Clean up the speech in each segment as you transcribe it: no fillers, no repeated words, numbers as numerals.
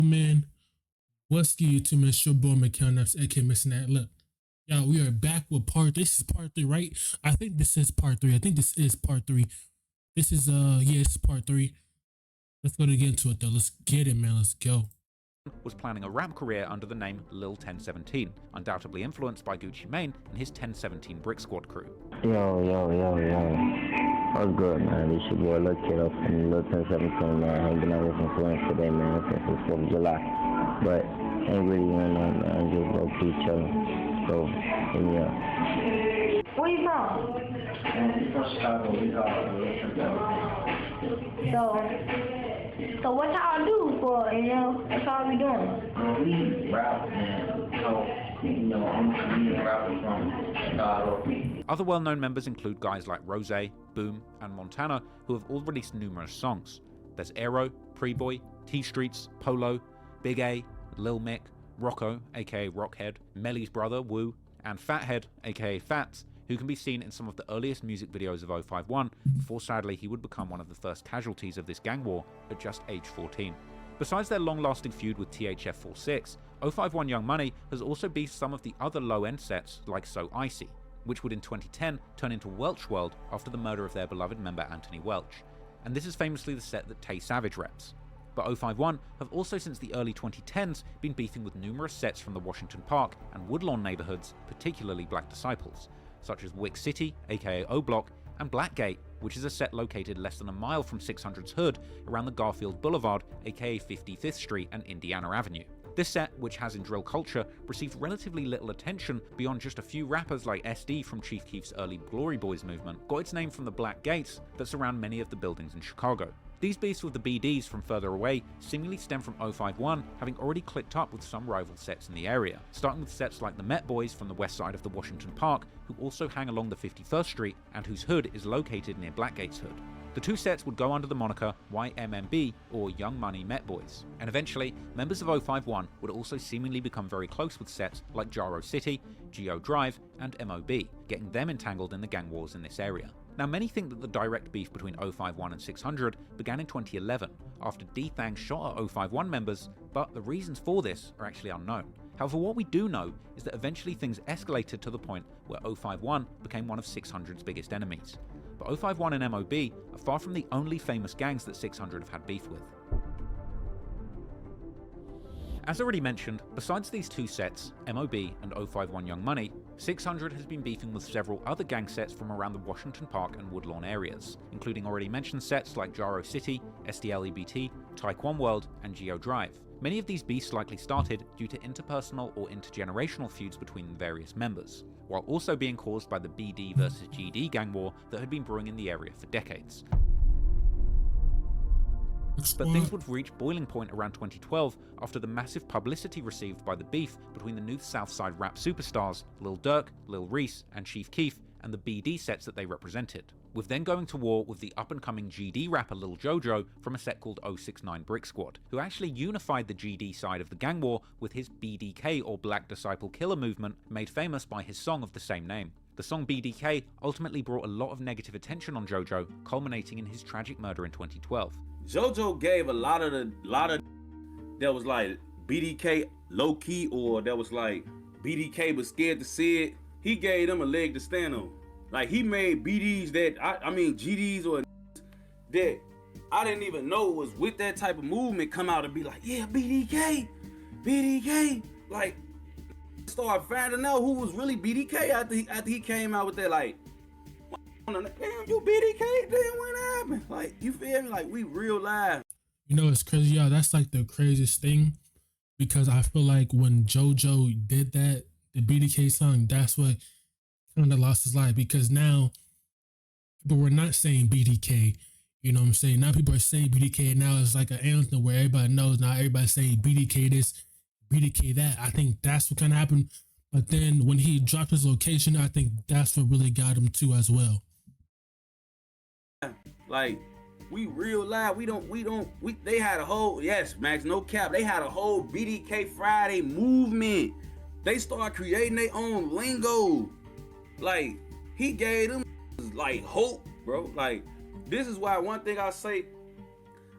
Man, what's good, YouTube? It's your boy Mickal, that's AK Missing That Lip. Y'all, we are back with part. This is part three, right? I think this is part three. I think this is part three. This is yeah, it's part three. Let's go to get into it though. Let's get it, man. Let's go. Was planning a rap career under the name Lil 1017, undoubtedly influenced by Gucci Mane and his 1017 Brick Squad crew. Yo. What's good, man? This your boy Lil Kid up from Lil 1017, man. Hanging out with some friends today, man, since it's 4th of July. But ain't really went on, man. Just low key chilling. So, hit me up. Where you from? From Chicago, we So what y'all do for, that's all we doing? we rap and I'm a rapper from Chicago. Other well-known members include guys like Rose, Boom, and Montana, who have all released numerous songs. There's Aero, Preboy, T-Streets, Polo, Big A, Lil Mick, Rocco, aka Rockhead, Melly's brother, Woo, and Fathead, aka Fats, who can be seen in some of the earliest music videos of 051, before sadly he would become one of the first casualties of this gang war at just age 14. Besides their long-lasting feud with THF46, 051 Young Money has also beefed some of the other low-end sets like So Icy, which would in 2010 turn into Welch World after the murder of their beloved member Anthony Welch. And this is famously the set that Tay Savage reps. But 051 have also since the early 2010s been beefing with numerous sets from the Washington Park and Woodlawn neighborhoods, particularly Black Disciples, such as Wick City, aka O Block, and Blackgate, which is a set located less than a mile from 600's hood around the Garfield Boulevard, aka 55th Street and Indiana Avenue. This set, which has in drill culture, received relatively little attention beyond just a few rappers like SD from Chief Keef's early Glory Boys movement, got its name from the black gates that surround many of the buildings in Chicago. These beefs with the BDs from further away seemingly stem from 051 having already clicked up with some rival sets in the area, starting with sets like the Met Boys from the west side of the Washington Park, who also hang along the 51st Street and whose hood is located near Blackgate's hood. The two sets would go under the moniker YMMB, or Young Money Met Boys, and eventually, members of 051 would also seemingly become very close with sets like Jaro City, Geo Drive, and MOB, getting them entangled in the gang wars in this area. Now, many think that the direct beef between 051 and 600 began in 2011, after D-Thang shot at 051 members, but the reasons for this are actually unknown. However, what we do know is that eventually things escalated to the point where 051 became one of 600's biggest enemies. But 051 and MOB are far from the only famous gangs that 600 have had beef with. As already mentioned, besides these two sets, MOB and 051 Young Money, 600 has been beefing with several other gang sets from around the Washington Park and Woodlawn areas, including already mentioned sets like Jaro City, SDLEBT, Taekwon World, and Geo Drive. Many of these beefs likely started due to interpersonal or intergenerational feuds between the various members, while also being caused by the BD versus GD gang war that had been brewing in the area for decades. But things would reach boiling point around 2012 after the massive publicity received by the beef between the new Southside rap superstars Lil Durk, Lil Reese, and Chief Keef and the BD sets that they represented, with then going to war with the up-and-coming GD rapper Lil Jojo from a set called 069 Brick Squad, who actually unified the GD side of the gang war with his BDK or Black Disciple Killer movement, made famous by his song of the same name. The song BDK ultimately brought a lot of negative attention on Jojo, culminating in his tragic murder in 2012. JoJo gave a lot of that was like BDK low key, or that was like BDK was scared to see it. He gave them a leg to stand on. Like, he made BDs that GDs or that I didn't even know was with that type of movement come out and be like, yeah, BDK. Like, start finding out who was really BDK after he came out with that, like, damn, you BDK, damn, what happened? Like, you feel me? Like, we real live. You know, it's crazy, y'all. That's like the craziest thing, because I feel like when JoJo did that, the BDK song, that's what kind of lost his life, because now people were not saying BDK. You know what I'm saying? Now people are saying BDK, and now it's like an anthem where everybody knows. Now everybody's saying BDK this, BDK that. I think that's what kind of happened. But then when he dropped his location, I think that's what really got him too as well. Like, we real live. They had a whole, yes, Max, no cap. They had a whole BDK Friday movement. They started creating their own lingo. Like, he gave them like hope, bro. Like, this is why one thing I say,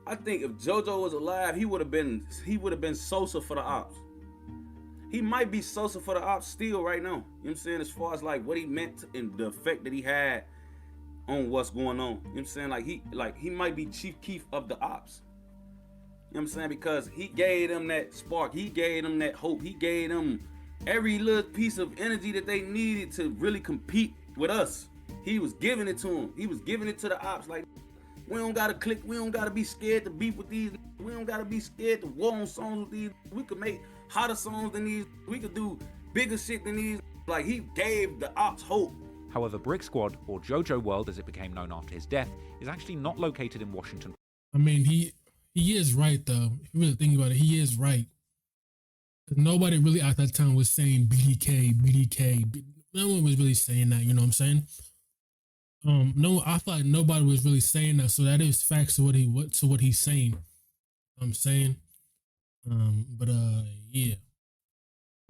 I think if JoJo was alive, he would have been Sosa for the Ops. He might be Sosa for the Ops still right now. You know what I'm saying? As far as like what he meant and the effect that he had on what's going on. You know what I'm saying? Like he might be Chief Keef of the Ops. You know what I'm saying? Because he gave them that spark. He gave them that hope. He gave them every little piece of energy that they needed to really compete with us. He was giving it to them. He was giving it to the Ops. Like, we don't gotta click. We don't gotta be scared to beef with these. We don't gotta be scared to war on songs with these. We could make hotter songs than these. We could do bigger shit than these. Like, he gave the Ops hope. However, Brick Squad, or JoJo World as it became known after his death, is actually not located in Washington. I mean, he is right though. If you really think about it, he is right. Nobody really at that time was saying BDK. No one was really saying that. You know what I'm saying? No, I thought nobody was really saying that. So that is facts to what he's saying. I'm saying, yeah.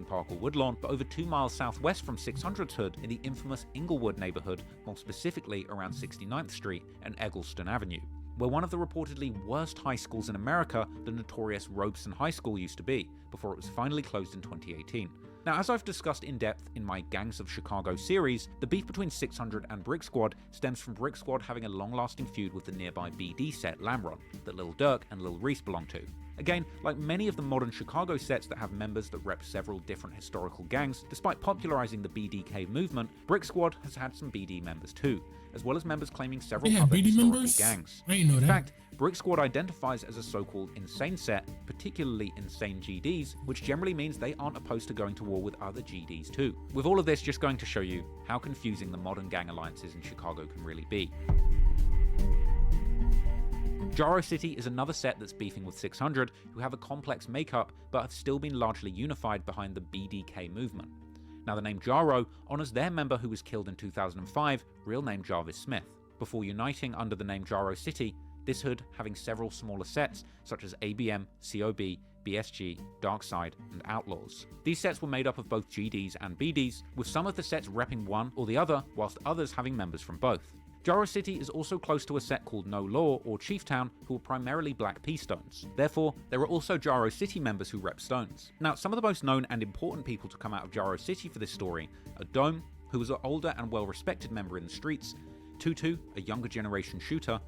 Park or Woodlawn, but over 2 miles southwest from 600's hood in the infamous Inglewood neighborhood, more specifically around 69th Street and Eggleston Avenue, where one of the reportedly worst high schools in America, the notorious Robeson High School, used to be, before it was finally closed in 2018. Now, as I've discussed in depth in my Gangs of Chicago series, the beef between 600 and Brick Squad stems from Brick Squad having a long-lasting feud with the nearby BD set Lamron, that Lil Durk and Lil Reese belong to. Again, like many of the modern Chicago sets that have members that rep several different historical gangs, despite popularizing the BDK movement, Brick Squad has had some BD members too, as well as members claiming several other BD historical members? gangs. I didn't know that. In fact, Brick Squad identifies as a so-called insane set, particularly insane GDs, which generally means they aren't opposed to going to war with other GDs too. With all of this just going to show you how confusing the modern gang alliances in Chicago can really be. Jaro City is another set that's beefing with 600, who have a complex makeup but have still been largely unified behind the BDK movement. Now, the name Jaro honors their member who was killed in 2005, real name Jarvis Smith, before uniting under the name Jaro City, this hood having several smaller sets such as ABM, COB, BSG, Darkside, and Outlaws. These sets were made up of both GDs and BDs, with some of the sets repping one or the other, whilst others having members from both. Jaro City is also close to a set called No Law or Chieftown, who are primarily Black P Stones. Therefore, there are also Jaro City members who rep Stones. Now, some of the most known and important people to come out of Jaro City for this story are Dome, who was an older and well-respected member in the streets, Tutu, a younger generation shooter,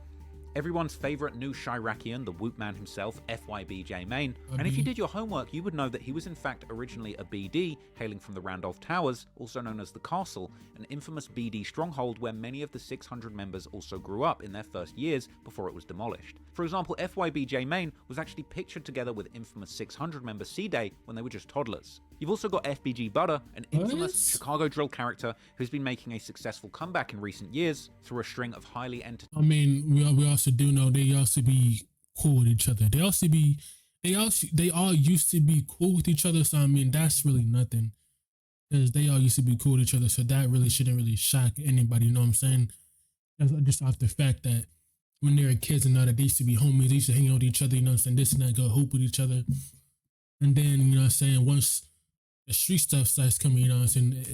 everyone's favourite new Chiracian, the Whoop Man himself, FYBJ Main. And if you did your homework, you would know that he was in fact originally a BD, hailing from the Randolph Towers, also known as the Castle, an infamous BD stronghold where many of the 600 members also grew up in their first years before it was demolished. For example, FYBJ Main was actually pictured together with infamous 600 member C-Day when they were just toddlers. You've also got FBG Butter, an infamous Chicago drill character who's been making a successful comeback in recent years through a string of highly entertaining. I mean, we also do know they also be cool with each other. They all used to be cool with each other. So I mean, that's really nothing, because they all used to be cool with each other. So that really shouldn't really shock anybody. You know what I'm saying? That's just off the fact that when they were kids and all that, they used to be homies. They used to hang out with each other. You know what I'm saying? This and that, go hoop with each other. And then, you know what I'm saying, once the street stuff starts coming, you know what I'm saying,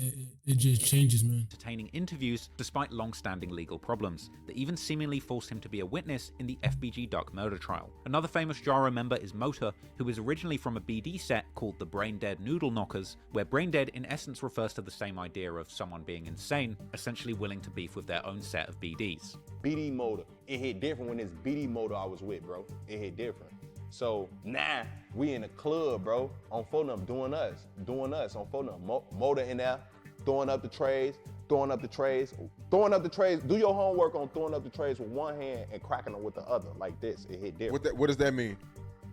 it just changes, man. Entertaining interviews despite long-standing legal problems that even seemingly forced him to be a witness in the FBG Duck murder trial. Another famous Jaro member is Motor, who is originally from a BD set called the Brain Dead Noodle Knockers, where Brain Dead in essence refers to the same idea of someone being insane, essentially willing to beef with their own set of BDs. BD Motor, it hit different when it's BD Motor I was with, bro. It hit different. So now we in the club, bro, on phone up doing us on phone up. Motor in there, throwing up the trays. Do your homework on throwing up the trays with one hand and cracking them with the other, like this. It hit different. What does that mean?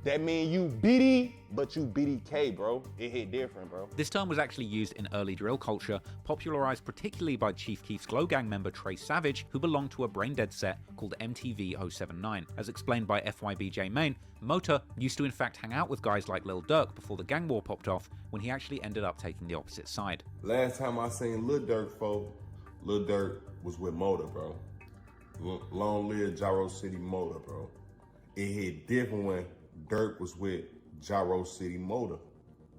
That mean you BD, but you BDK, bro. It hit different, bro. This term was actually used in early drill culture, popularized particularly by Chief Keef's Glow Gang member Trey Savage, who belonged to a Brain Dead set called MTV 079. As explained by FYBJ Main, Motor used to in fact hang out with guys like Lil Durk before the gang war popped off, when he actually ended up taking the opposite side. Last time I seen Lil Durk, folks, Lil Durk was with Motor, bro. Long live Jaro City Motor, bro. It hit different when Durk was with Jaro City Motor.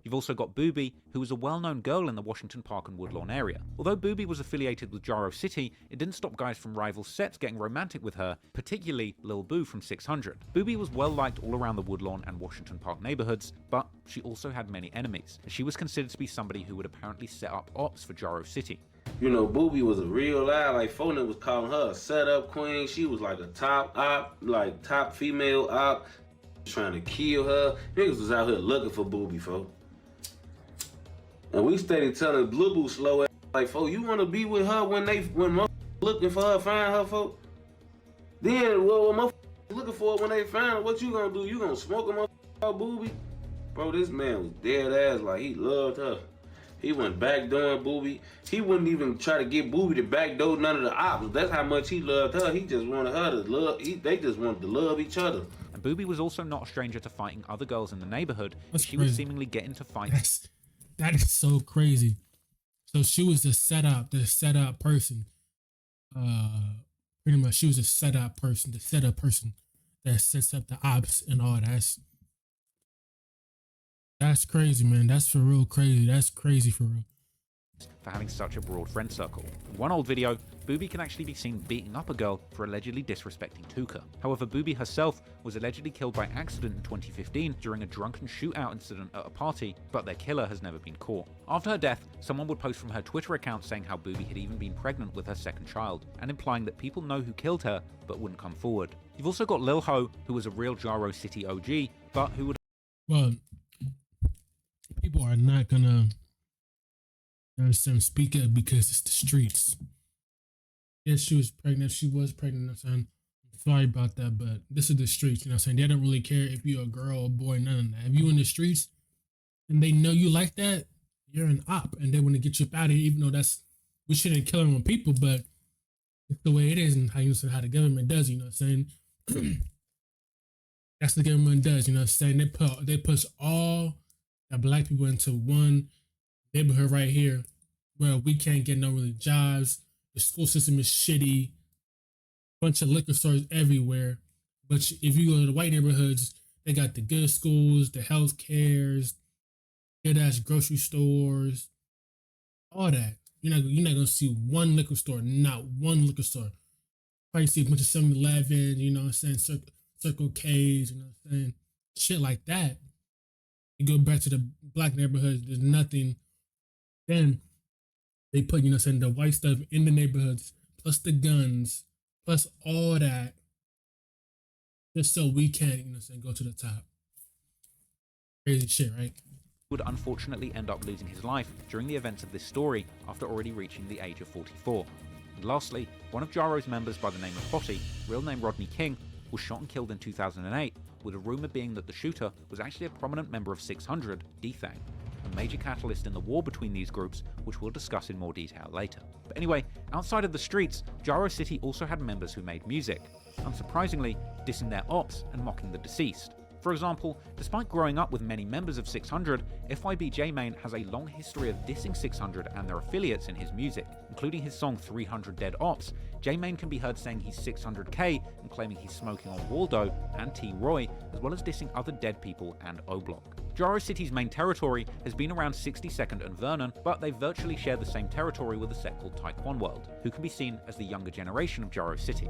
You've also got Booby, who was a well-known girl in the Washington Park and Woodlawn area. Although Booby was affiliated with Jaro City, it didn't stop guys from rival sets getting romantic with her, particularly Lil Boo from 600. Booby was well liked all around the Woodlawn and Washington Park neighborhoods, but she also had many enemies, as she was considered to be somebody who would apparently set up ops for Jaro City. You know, Booby was a real loud, like Foden was calling her a setup queen. She was like a top op, like top female op, trying to kill her. Niggas was out here looking for Booby, folks. And we steady telling Blue Boo slow ass, like, folks, you want to be with her when motherfuckers looking for her, find her, folks? Then, well, when motherfuckers looking for her when they find her, what you gonna do? You gonna smoke a motherfucker Booby? Bro, this man was dead ass, like, he loved her. He went backdooring Booby. He wouldn't even try to get Booby to backdoor none of the ops. That's how much he loved her. He just wanted her to love, they just wanted to love each other. And Booby was also not a stranger to fighting other girls in the neighborhood. She would seemingly get into fights. That is so crazy. So she was the setup person. Pretty much she was the setup person that sets up the ops and all that. That's crazy, man. That's for real crazy. That's crazy for real. For having such a broad friend circle. In one old video, Booby can actually be seen beating up a girl for allegedly disrespecting Tuka. However, Booby herself was allegedly killed by accident in 2015 during a drunken shootout incident at a party, but their killer has never been caught. After her death, someone would post from her Twitter account saying how Booby had even been pregnant with her second child, and implying that people know who killed her, but wouldn't come forward. You've also got Lil Ho, who was a real Jaro City OG, but who would... Well, people are not gonna speak up because it's the streets. Yes, she was pregnant. She was pregnant. I'm sorry about that, but this is the streets. You know what I'm saying? They don't really care if you're a girl or boy, none of that. If you in the streets and they know you like that, you're an op and they want to get you up out of here, even though we shouldn't kill on people, but it's the way it is and how the government does, you know what I'm saying? That's the government does, you know what I'm saying? They push all the black people into one neighborhood right here where we can't get no really jobs. The school system is shitty. Bunch of liquor stores everywhere. But if you go to the white neighborhoods, they got the good schools, the health cares, good ass grocery stores, all that. You're not gonna see one liquor store, not one liquor store. Probably see a bunch of 7-Eleven, you know what I'm saying, Circle K's, you know what I'm saying, shit like that. You go back to the black neighborhoods, there's nothing. Then they put, you know what I'm saying, the white stuff in the neighborhoods, plus the guns, plus all that, just so we can, you know what I'm saying, go to the top. Crazy shit, right? Would unfortunately end up losing his life during the events of this story after already reaching the age of 44. And lastly, one of Jaro's members by the name of Potty, real name Rodney King, was shot and killed in 2008, with a rumour being that the shooter was actually a prominent member of 600, D-Thang, a major catalyst in the war between these groups, which we'll discuss in more detail later. But anyway, outside of the streets, Jaro City also had members who made music, unsurprisingly dissing their ops and mocking the deceased. For example, despite growing up with many members of 600, FYB J-Mane has a long history of dissing 600 and their affiliates in his music, including his song 300 Dead Ops. J-Mane can be heard saying he's 600k and claiming he's smoking on Waldo and T-Roy, as well as dissing other dead people and O-Block. Jaro City's main territory has been around 62nd and Vernon, but they virtually share the same territory with a set called Taekwon World, who can be seen as the younger generation of Jaro City.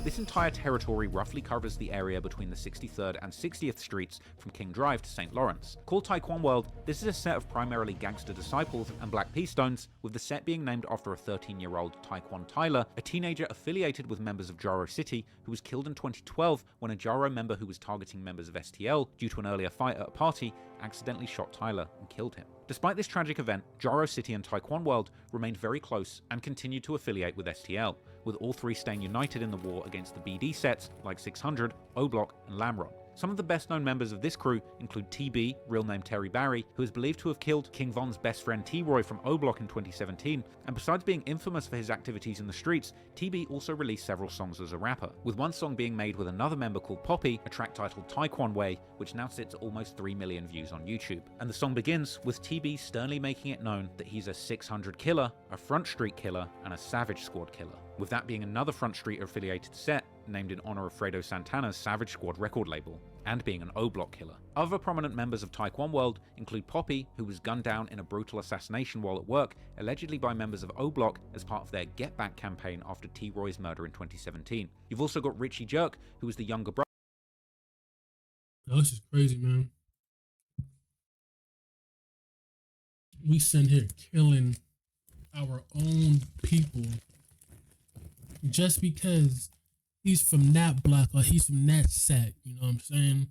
This entire territory roughly covers the area between the 63rd and 60th Streets from King Drive to St. Lawrence. Called Taekwon World, this is a set of primarily gangster disciples and Black P Stones, with the set being named after a 13-year-old Taekwon Tyler, a teenager affiliated with members of Jaro City, who was killed in 2012 when a Jaro member who was targeting members of STL due to an earlier fight at a party accidentally shot Tyler and killed him. Despite this tragic event, Jaro City and Taekwon World remained very close and continued to affiliate with STL, with all three staying united in the war against the BD sets like 600, O-Block, and Lamron. Some of the best known members of this crew include TB, real name Terry Barry, who is believed to have killed King Von's best friend T-Roy from O-Block in 2017, and besides being infamous for his activities in the streets, TB also released several songs as a rapper, with one song being made with another member called Poppy, a track titled Taekwon Way, which now sits at almost 3 million views on YouTube. And the song begins with TB sternly making it known that he's a 600 killer, a Front Street killer, and a Savage Squad killer, with that being another Front Street affiliated set named in honor of Fredo Santana's Savage Squad record label. and being an O-Block killer. Other prominent members of Taekwon World include Poppy, who was gunned down in a brutal assassination while at work, allegedly by members of O-Block as part of their Get Back campaign after T-Roy's murder in 2017. You've also got Richie Jerk, who was the younger brother. This is crazy, man. We sitting here killing our own people just because he's from that block or he's from that set. You know what I'm saying?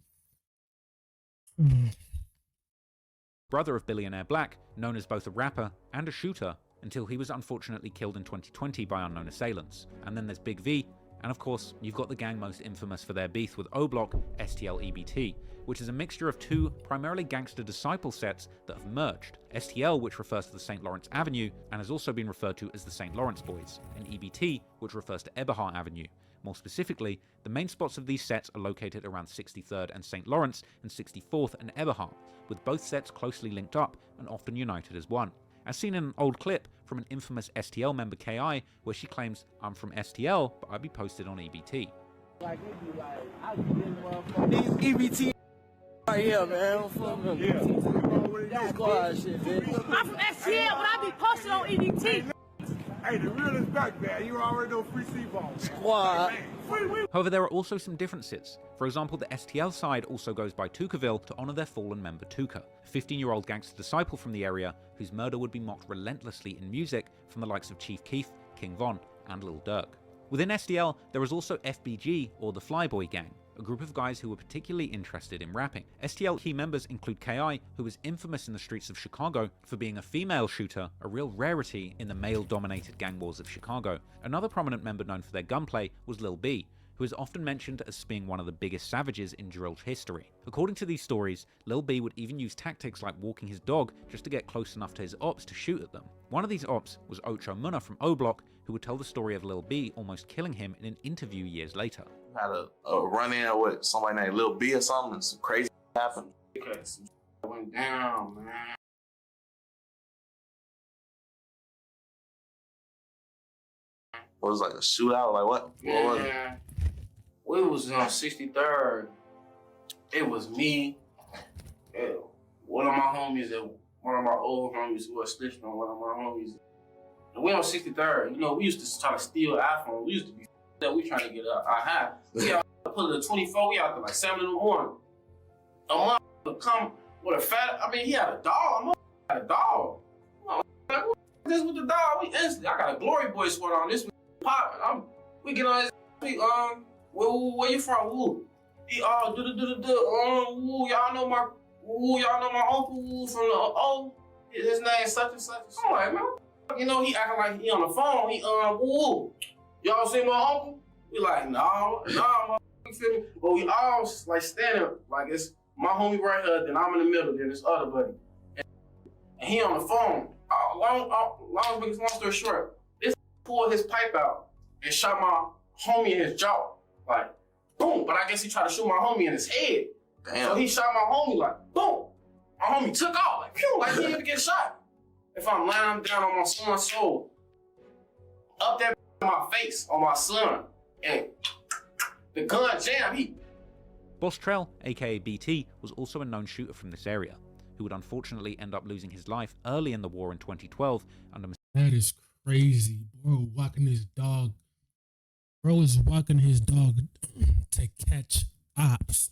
Brother of Billionaire Black, known as both a rapper and a shooter, until he was unfortunately killed in 2020 by unknown assailants. And then there's Big V, and of course, you've got the gang most infamous for their beef with O-Block, STL EBT, which is a mixture of two primarily gangster disciple sets that have merged. STL, which refers to the St. Lawrence Avenue, and has also been referred to as the St. Lawrence Boys, and EBT, which refers to Eberhard Avenue. More specifically, the main spots of these sets are located around 63rd and St. Lawrence and 64th and Eberhard, with both sets closely linked up and often united as one. As seen in an old clip from an infamous STL member KI, where she claims, "I'm from STL, but I'd be posted on EBT." Like, it be like, I just get motherfuckers. These EBT right here, man. I'm from them. Yeah. Squad shit, bitch. I'm from STL, but I be posted on EBT. Hey, the real is back, man. You already know free C-ball. Squad. However, there are also some differences. For example, the STL side also goes by Tukaville to honour their fallen member Tuka, a 15-year-old gangster disciple from the area whose murder would be mocked relentlessly in music from the likes of Chief Keef, King Von, and Lil Durk. Within STL, there is also FBG, or the Flyboy Gang, a group of guys who were particularly interested in rapping. STL key members include KI, who was infamous in the streets of Chicago for being a female shooter, a real rarity in the male-dominated gang wars of Chicago. Another prominent member known for their gunplay was Lil B, who is often mentioned as being one of the biggest savages in drill history. According to these stories, Lil B would even use tactics like walking his dog just to get close enough to his ops to shoot at them. One of these ops was Ocho Munna from O-Block, who would tell the story of Lil B almost killing him in an interview years later. Had a run-in with somebody named Lil B or something, and some crazy happened. Because some went down, man. It was like a shootout, like what? What was it? Yeah. We was on 63rd. It was me, one of my homies, and one of my old homies who was snitching on one of my homies. And we on 63rd. You know, we used to try to steal iPhone. We used to be that we trying to get our high. We out put it at 24. We out there like 7 in the morning. A motherfucker come with a fat. I mean, he had a dog. A motherfucker had a dog. Like, what this with the dog? We instantly. I got a Glory Boy sweater on. This popping. We get on his. Where you from? Woo. He woo. Y'all know my uncle woo from the his name such and such. I'm like, man, you know, he acting like he on the phone. He woo. Y'all see my uncle? We like, no, you feel me? But we all like standing like it's my homie right here, then I'm in the middle, then this other buddy. And he on the phone. Long story short, this pulled his pipe out and shot my homie in his jaw. Like, boom. But I guess he tried to shoot my homie in his head. Damn. So he shot my homie like, boom. My homie took off, like, phew, like he didn't get shot. If I'm laying down on my son's soul, up there in my face on my son, and the gun jammed, Boss Trell, aka BT, was also a known shooter from this area, who would unfortunately end up losing his life early in the war in 2012 under. That is crazy, bro. Walking his dog. Bro is walking his dog to catch ops.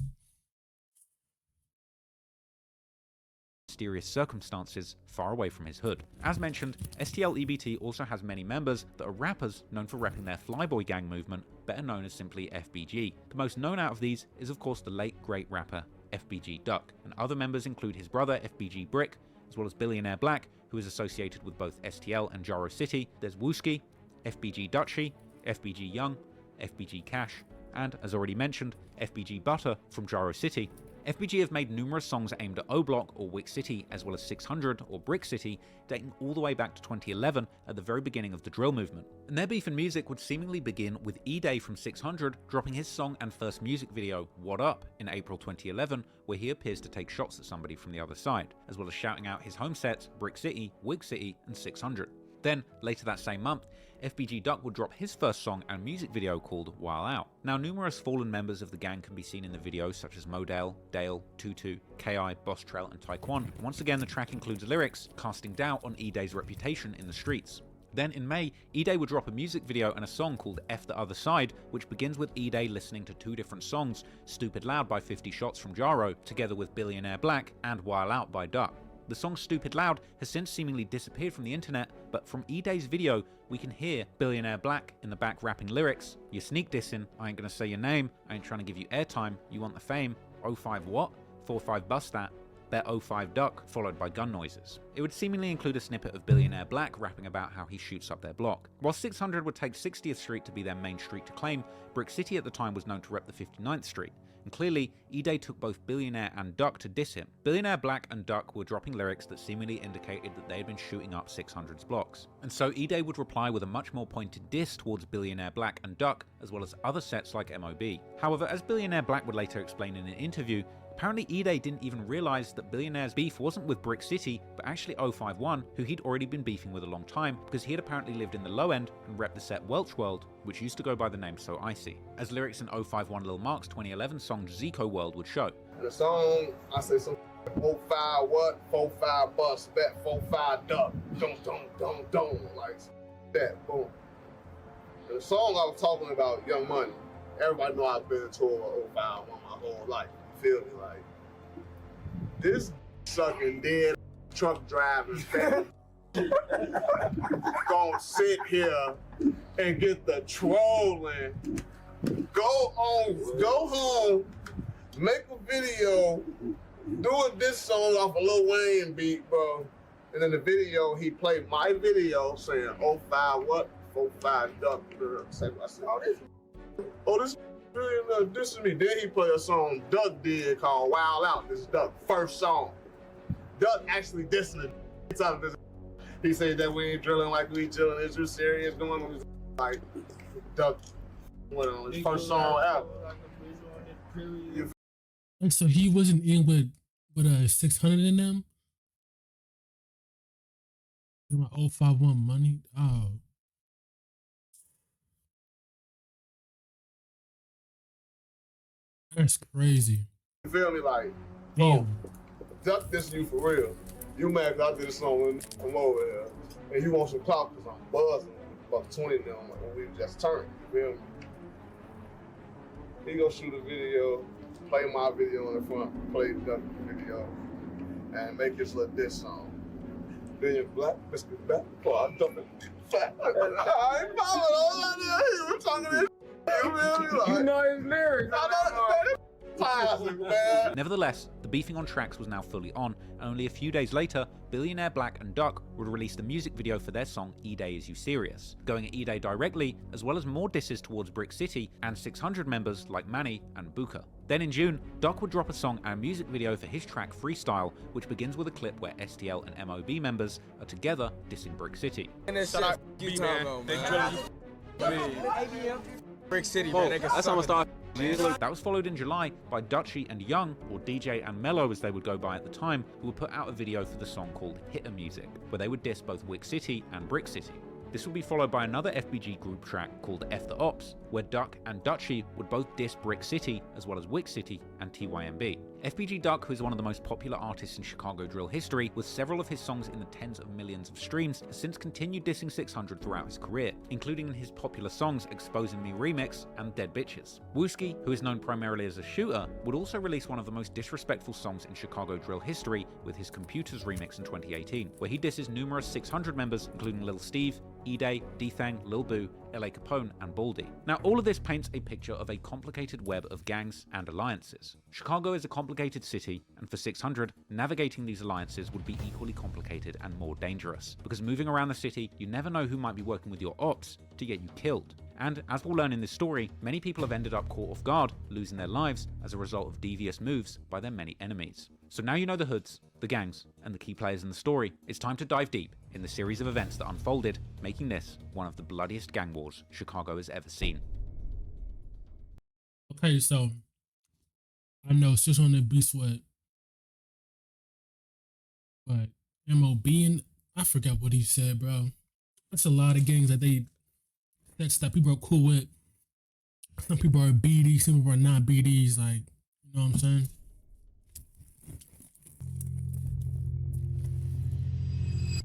Mysterious circumstances far away from his hood. As mentioned, STL EBT also has many members that are rappers known for repping their Flyboy Gang movement, better known as simply FBG. The most known out of these is of course the late great rapper FBG Duck, and other members include his brother FBG Brick, as well as Billionaire Black, who is associated with both STL and Jaro City. There's Wooski, FBG Dutchie, FBG Young, FBG Cash, and, as already mentioned, FBG Butter from Jaro City. FBG have made numerous songs aimed at O-Block or Wick City, as well as 600 or Brick City, dating all the way back to 2011 at the very beginning of the drill movement. And their beef in music would seemingly begin with E-Day from 600 dropping his song and first music video, What Up, in April 2011, where he appears to take shots at somebody from the other side, as well as shouting out his home sets, Brick City, Wig City, and 600. Then, later that same month, FBG Duck would drop his first song and music video called While Out. Now, numerous fallen members of the gang can be seen in the video, such as Modale, Dale, Tutu, KI, Boss Trail, and Taekwon. Once again, the track includes lyrics casting doubt on E-Day's reputation in the streets. Then in May, E-Day would drop a music video and a song called F the Other Side, which begins with E-Day listening to two different songs, Stupid Loud by 50 Shots from Jaro, together with Billionaire Black, and While Out by Duck. The song Stupid Loud has since seemingly disappeared from the internet, but from E-Day's video, we can hear Billionaire Black in the back rapping lyrics, "You sneak dissing, I ain't gonna say your name, I ain't trying to give you airtime, you want the fame, 05 what? 45 bust that, bet 05 duck," followed by gun noises. It would seemingly include a snippet of Billionaire Black rapping about how he shoots up their block. While 600 would take 60th Street to be their main street to claim, Brick City at the time was known to rep the 59th Street. And clearly, E-Day took both Billionaire and Duck to diss him. Billionaire Black and Duck were dropping lyrics that seemingly indicated that they had been shooting up 600's blocks. And so E-Day would reply with a much more pointed diss towards Billionaire Black and Duck, as well as other sets like MOB. However, as Billionaire Black would later explain in an interview, apparently E-Day didn't even realise that Billionaire's beef wasn't with Brick City, but actually 051, who he'd already been beefing with a long time, because he had apparently lived in the low end and repped the set Welch World, which used to go by the name So Icy, as lyrics in 051 Lil Mark's 2011 song Zico World would show. The song, I say some 45 what? 45 bust, bet 45 duck, don't, like that, boom. The song I was talking about, Young Money, everybody know I've been into a 051 my whole life. Feel me, like this sucking dead truck driving family gonna sit here and get the trolling, go home, make a video doing this song off a Lil Wayne beat, bro, and in the video he played my video saying 05 what, 45 duck. I said, this this is me. Then he played a song Duck did called Wild Out. This is Duck's first song. Duck actually dissing the out of this. He said that we ain't drilling like we drilling. Is you serious? Going on like Duck went on his first song out. And so he wasn't in with 600 in them. My 051 money. Oh. That's crazy. You feel me? Like, damn. Duck dissing you for real. You mad 'cause I did a song from over here, and you want some clout 'cause I'm buzzing about 20 now when we just turned. You feel me? He gonna shoot a video, play my video in the front, play Duck video, and make this little diss song. Then you black, biscuit back, I dump it fat. I ain't following all that. He was talking this. You know his lyrics. Nevertheless, the beefing on tracks was now fully on, and only a few days later, Billionaire Black and Duck would release the music video for their song E-Day Is You Serious, going at E-Day directly, as well as more disses towards Brick City and 600 members like Manny and Buka. Then in June, Duck would drop a song and music video for his track Freestyle, which begins with a clip where STL and MOB members are together dissing Brick City. Shout out you, man. Brick City, man. That's how I'm start. That was followed in July by Dutchy and Young, or DJ and Mello as they would go by at the time, who would put out a video for the song called Hitter Music, where they would diss both Wick City and Brick City. This would be followed by another FBG group track called F the Ops, where Duck and Dutchy would both diss Brick City as well as Wick City and TYMB. FBG Duck, who is one of the most popular artists in Chicago drill history, with several of his songs in the tens of millions of streams, has since continued dissing 600 throughout his career, including in his popular songs Exposing Me Remix and Dead Bitches. Wooski, who is known primarily as a shooter, would also release one of the most disrespectful songs in Chicago drill history with his Computers remix in 2018, where he disses numerous 600 members, including Lil Steve, E-Day, D-Thang, Lil Boo, LA Capone, and Baldy. Now, all of this paints a picture of a complicated web of gangs and alliances. Chicago is a complicated city, and for 600, navigating these alliances would be equally complicated and more dangerous, because moving around the city, you never know who might be working with your ops to get you killed. And as we'll learn in this story, many people have ended up caught off guard, losing their lives as a result of devious moves by their many enemies. So now you know the hoods, the gangs, and the key players in the story, it's time to dive deep in the series of events that unfolded, making this one of the bloodiest gang wars Chicago has ever seen. Okay, so I know Sis on the beast what MOB and I forgot what he said, bro. That's a lot of gangs that people are cool with. Some people are BDs, some people are not BDs. Like, you know what I'm saying?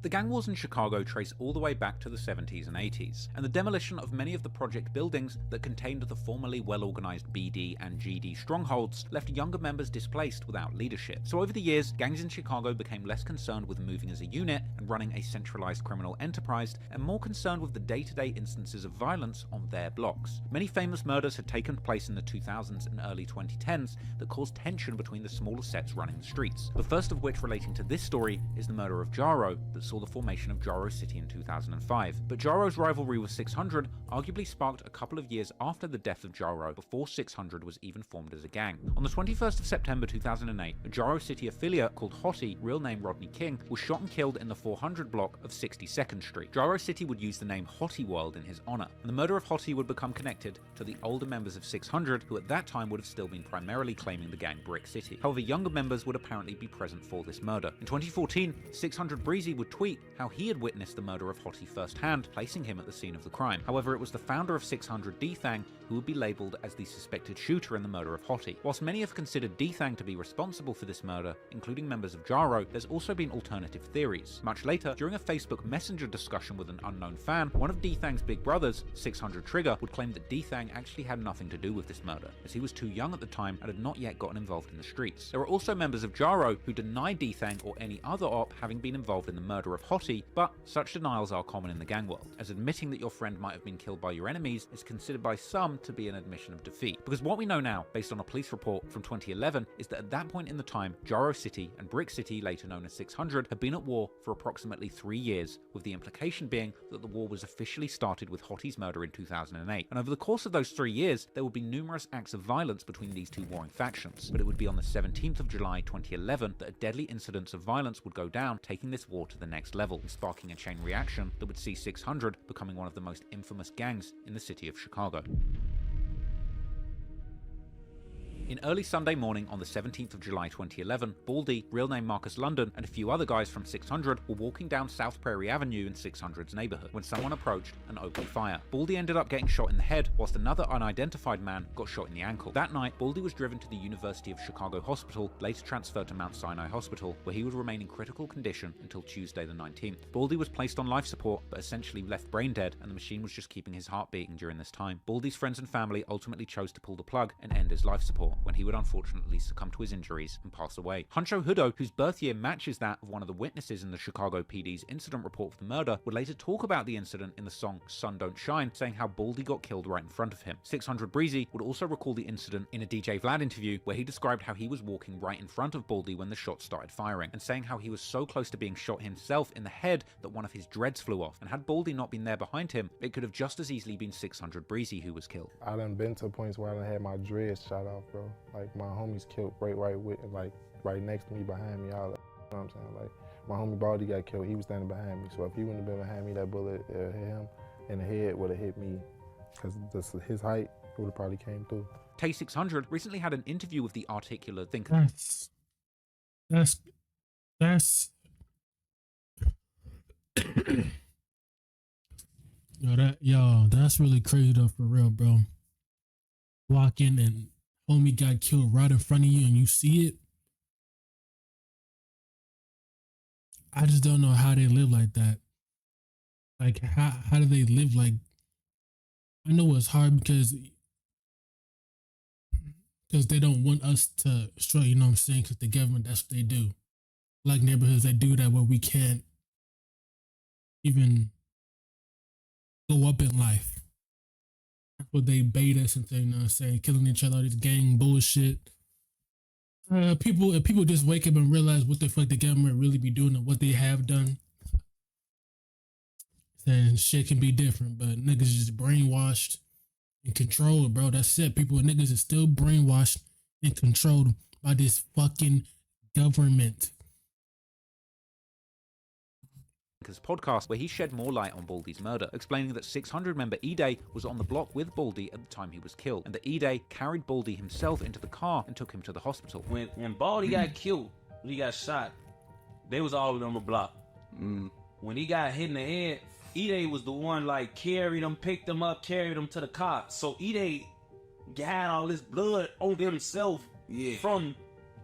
The gang wars in Chicago trace all the way back to the 70s and 80s, and the demolition of many of the project buildings that contained the formerly well-organized BD and GD strongholds left younger members displaced without leadership. So over the years, gangs in Chicago became less concerned with moving as a unit and running a centralized criminal enterprise, and more concerned with the day-to-day instances of violence on their blocks. Many famous murders had taken place in the 2000s and early 2010s that caused tension between the smaller sets running the streets. The first of which relating to this story is the murder of Jaro that saw the formation of Jaro City in 2005. But Jaro's rivalry with 600 arguably sparked a couple of years after the death of Jaro, before 600 was even formed as a gang. On the 21st of September 2008, a Jaro City affiliate called Hottie, real name Rodney King, was shot and killed in the 400 block of 62nd Street. Jaro City would use the name Hottie World in his honor, and the murder of Hottie would become connected to the older members of 600, who at that time would have still been primarily claiming the gang Brick City. However, younger members would apparently be present for this murder. In 2014, 600 Breezy would tweet how he had witnessed the murder of Hottie firsthand, placing him at the scene of the crime. However, it was the founder of 600, D-Thang, who would be labelled as the suspected shooter in the murder of Hottie. Whilst many have considered D-Thang to be responsible for this murder, including members of Jaro, there's also been alternative theories. Much later, during a Facebook Messenger discussion with an unknown fan, one of D-Thang's big brothers, 600 Trigger, would claim that D-Thang actually had nothing to do with this murder, as he was too young at the time and had not yet gotten involved in the streets. There were also members of Jaro who denied D-Thang or any other op having been involved in the murder of Hottie, but such denials are common in the gang world, as admitting that your friend might have been killed by your enemies is considered by some to be an admission of defeat. Because what we know now, based on a police report from 2011, is that at that point in the time, Jaro City and Brick City, later known as 600, had been at war for approximately 3 years, with the implication being that the war was officially started with Hottie's murder in 2008. And over the course of those 3 years, there would be numerous acts of violence between these two warring factions. But it would be on the 17th of July 2011 that a deadly incidence of violence would go down, taking this war to the next level, and sparking a chain reaction that would see 600 becoming one of the most infamous gangs in the city of Chicago. In early Sunday morning on the 17th of July 2011, Baldy, real name Marcus London, and a few other guys from 600 were walking down South Prairie Avenue in 600's neighborhood when someone approached and opened fire. Baldy ended up getting shot in the head, whilst another unidentified man got shot in the ankle. That night, Baldy was driven to the University of Chicago Hospital, later transferred to Mount Sinai Hospital, where he would remain in critical condition until Tuesday the 19th. Baldy was placed on life support, but essentially left brain dead, and the machine was just keeping his heart beating during this time. Baldy's friends and family ultimately chose to pull the plug and end his life support, when he would unfortunately succumb to his injuries and pass away. Huncho Hudo, whose birth year matches that of one of the witnesses in the Chicago PD's incident report for the murder, would later talk about the incident in the song Sun Don't Shine, saying how Baldy got killed right in front of him. 600 Breezy would also recall the incident in a DJ Vlad interview, where he described how he was walking right in front of Baldy when the shots started firing, and saying how he was so close to being shot himself in the head that one of his dreads flew off, and had Baldy not been there behind him, it could have just as easily been 600 Breezy who was killed. I done been to points where I done had my dreads shot off, bro. Like, my homies killed right next to me, behind me, all that. You know what I'm saying? Like, my homie Baldy got killed, he was standing behind me. So if he wouldn't have been behind me, that bullet hit him in the head, would have hit me. Because his height would have probably came through. Tay 600 recently had an interview with the articulate thinker. That's that's really crazy though, for real, bro. Walk in and homie got killed right in front of you and you see it. I just don't know how they live like that. Like, how do they live like? I know it's hard because they don't want us to struggle, you know what I'm saying? Because the government, that's what they do. Like neighborhoods, they do that where we can't even go up in life. That's what they bait us into, you know what I'm saying? Killing each other, this gang bullshit. If people just wake up and realize what the fuck the government really be doing and what they have done, then shit can be different. But niggas is just brainwashed and controlled, bro. That's it. People and niggas is still brainwashed and controlled by this fucking government. His podcast, where he shed more light on Baldy's murder, explaining that 600 member E-Day was on the block with Baldy at the time he was killed, and that E-Day carried Baldy himself into the car and took him to the hospital. When Baldy got killed, when he got shot, they was all on the block. When he got hit in the head, Ide was the one like carried him, picked him up, carried him to the cops. So Ide got all this blood on himself from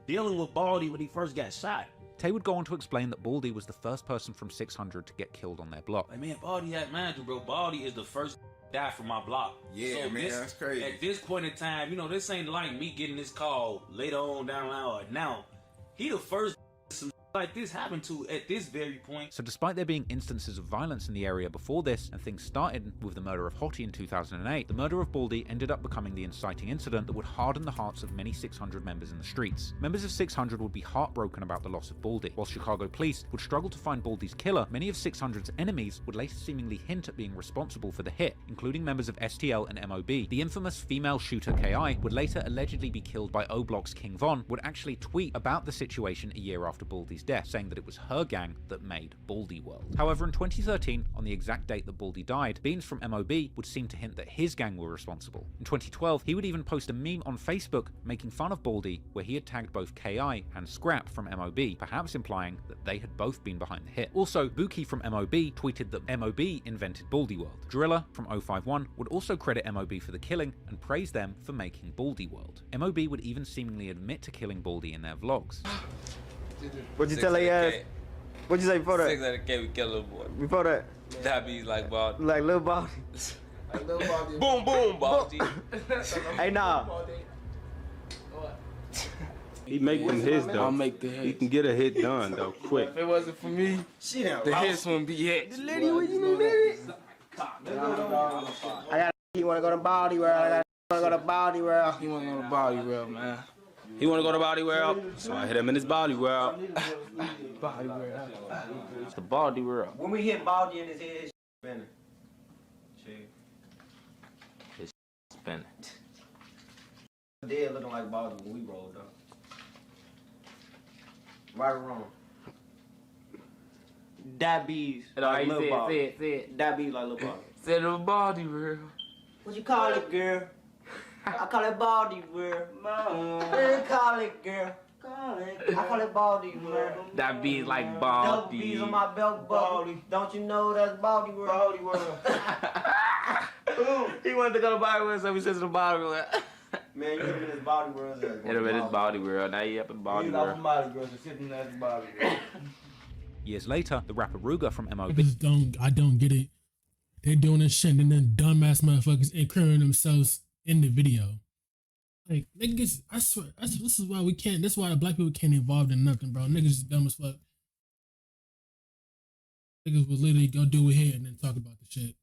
dealing with Baldy when he first got shot. Tay would go on to explain that Baldy was the first person from 600 to get killed on their block. Like, man, Baldy had mind you, bro. Baldy is the first die from my block. Yeah, so man, that's crazy. At this point in time, you know, this ain't like me getting this call later on down the line or now. He the first some like this happened to at this very point. So despite there being instances of violence in the area before this, and things started with the murder of Hottie in 2008, the murder of Baldy ended up becoming the inciting incident that would harden the hearts of many 600 members in the streets. Members of 600 would be heartbroken about the loss of Baldy. While Chicago police would struggle to find Baldy's killer, many of 600's enemies would later seemingly hint at being responsible for the hit, including members of STL and MOB. The infamous female shooter KI would later allegedly be killed by O Block's King Von, would actually tweet about the situation a year after Baldy's death, saying that it was her gang that made Baldy World. However, in 2013, on the exact date that Baldy died, Beans from MOB would seem to hint that his gang were responsible. In 2012, he would even post a meme on Facebook making fun of Baldy, where he had tagged both KI and Scrap from MOB, perhaps implying that they had both been behind the hit. Also, Buki from MOB tweeted that MOB invented Baldy World. Driller from 051 would also credit MOB for the killing and praise them for making Baldy World. MOB would even seemingly admit to killing Baldy in their vlogs. What'd you tell her ass? What'd you say before that? 600K, we kill a little boy. Before that? That be like Baldy. Like Lil Baldy. Like Lil Baldy. Boom, boom, Baldy. Hey, nah. He make them hits though. I'll make the hits. He can get a hit done though, quick. If it wasn't for me, the hits wouldn't be hits. Lady, what you mean, baby? He wanna go to Baldy World. Wanna go to Baldy World. He wanna go to Baldy World, man. He wanna go to Baldy World, so I hit him in his Baldy World. Baldy World. It's the Baldy World. When we hit Baldy in his head, his spinning. His spinning. Dead looking like Baldy when we rolled up. Right or wrong? That bees like Lil Baldy. Say it. That bees like Lil Baldy. Said the Baldy World. What you call it, girl? I call it Baldy World. What you call it, girl? I call it Baldy World. That bees like Those Baldy. bees on my belt buckle. Don't you know that's Baldy World? Baldy World. He wanted to go to Baldy World, so we said to the Baldy World. Man, you live in this Baldy World. Hit him in his Baldy World. Now you up in Baldy You World. off from Baldy World, so sitting in that Baldy World. Years later, the rapper Ruger from MOB I don't get it. They're doing this shit and then dumbass motherfuckers incriminating themselves in the video. Like, niggas, I swear, this is why we can't, this is why the black people can't involved in nothing, bro. Niggas is dumb as fuck. Niggas would literally go do it here and then talk about the shit.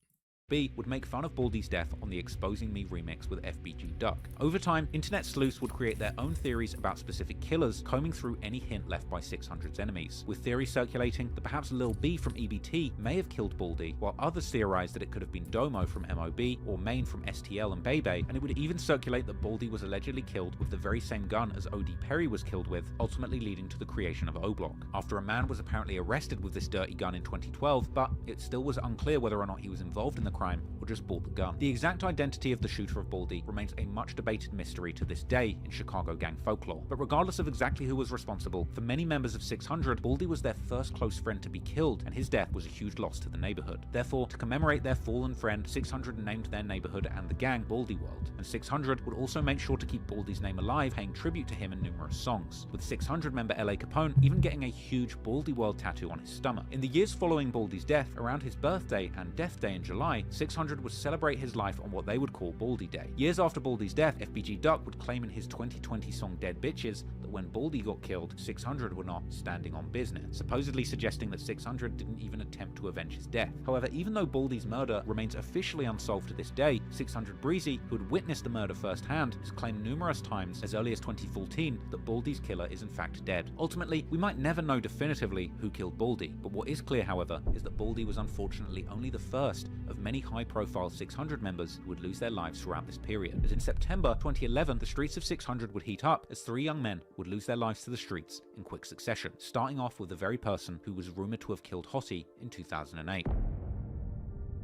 B would make fun of Baldy's death on the Exposing Me remix with FBG Duck. Over time, internet sleuths would create their own theories about specific killers, combing through any hint left by 600's enemies, with theories circulating that perhaps Lil B from EBT may have killed Baldy, while others theorized that it could have been Domo from MOB or Main from STL and Bebe, and it would even circulate that Baldy was allegedly killed with the very same gun as OD Perry was killed with, ultimately leading to the creation of O-Block. After a man was apparently arrested with this dirty gun in 2012, but it still was unclear whether or not he was involved in the crime or just bought the gun. The exact identity of the shooter of Baldy remains a much debated mystery to this day in Chicago gang folklore. But regardless of exactly who was responsible, for many members of 600, Baldy was their first close friend to be killed, and his death was a huge loss to the neighborhood. Therefore, to commemorate their fallen friend, 600 named their neighborhood and the gang Baldy World, and 600 would also make sure to keep Baldy's name alive, paying tribute to him in numerous songs, with 600 member LA Capone even getting a huge Baldy World tattoo on his stomach. In the years following Baldy's death, around his birthday and death day in July, 600 would celebrate his life on what they would call Baldy Day. Years after Baldy's death, FBG Duck would claim in his 2020 song Dead Bitches that when Baldy got killed, 600 were not standing on business, supposedly suggesting that 600 didn't even attempt to avenge his death. However, even though Baldy's murder remains officially unsolved to this day, 600 Breezy, who had witnessed the murder firsthand, has claimed numerous times as early as 2014 that Baldy's killer is in fact dead. Ultimately, we might never know definitively who killed Baldy, but what is clear, however, is that Baldy was unfortunately only the first of many high-profile 600 members who would lose their lives throughout this period. As in September 2011, the streets of 600 would heat up as 3 young men would lose their lives to the streets in quick succession, starting off with the very person who was rumored to have killed Hottie in 2008.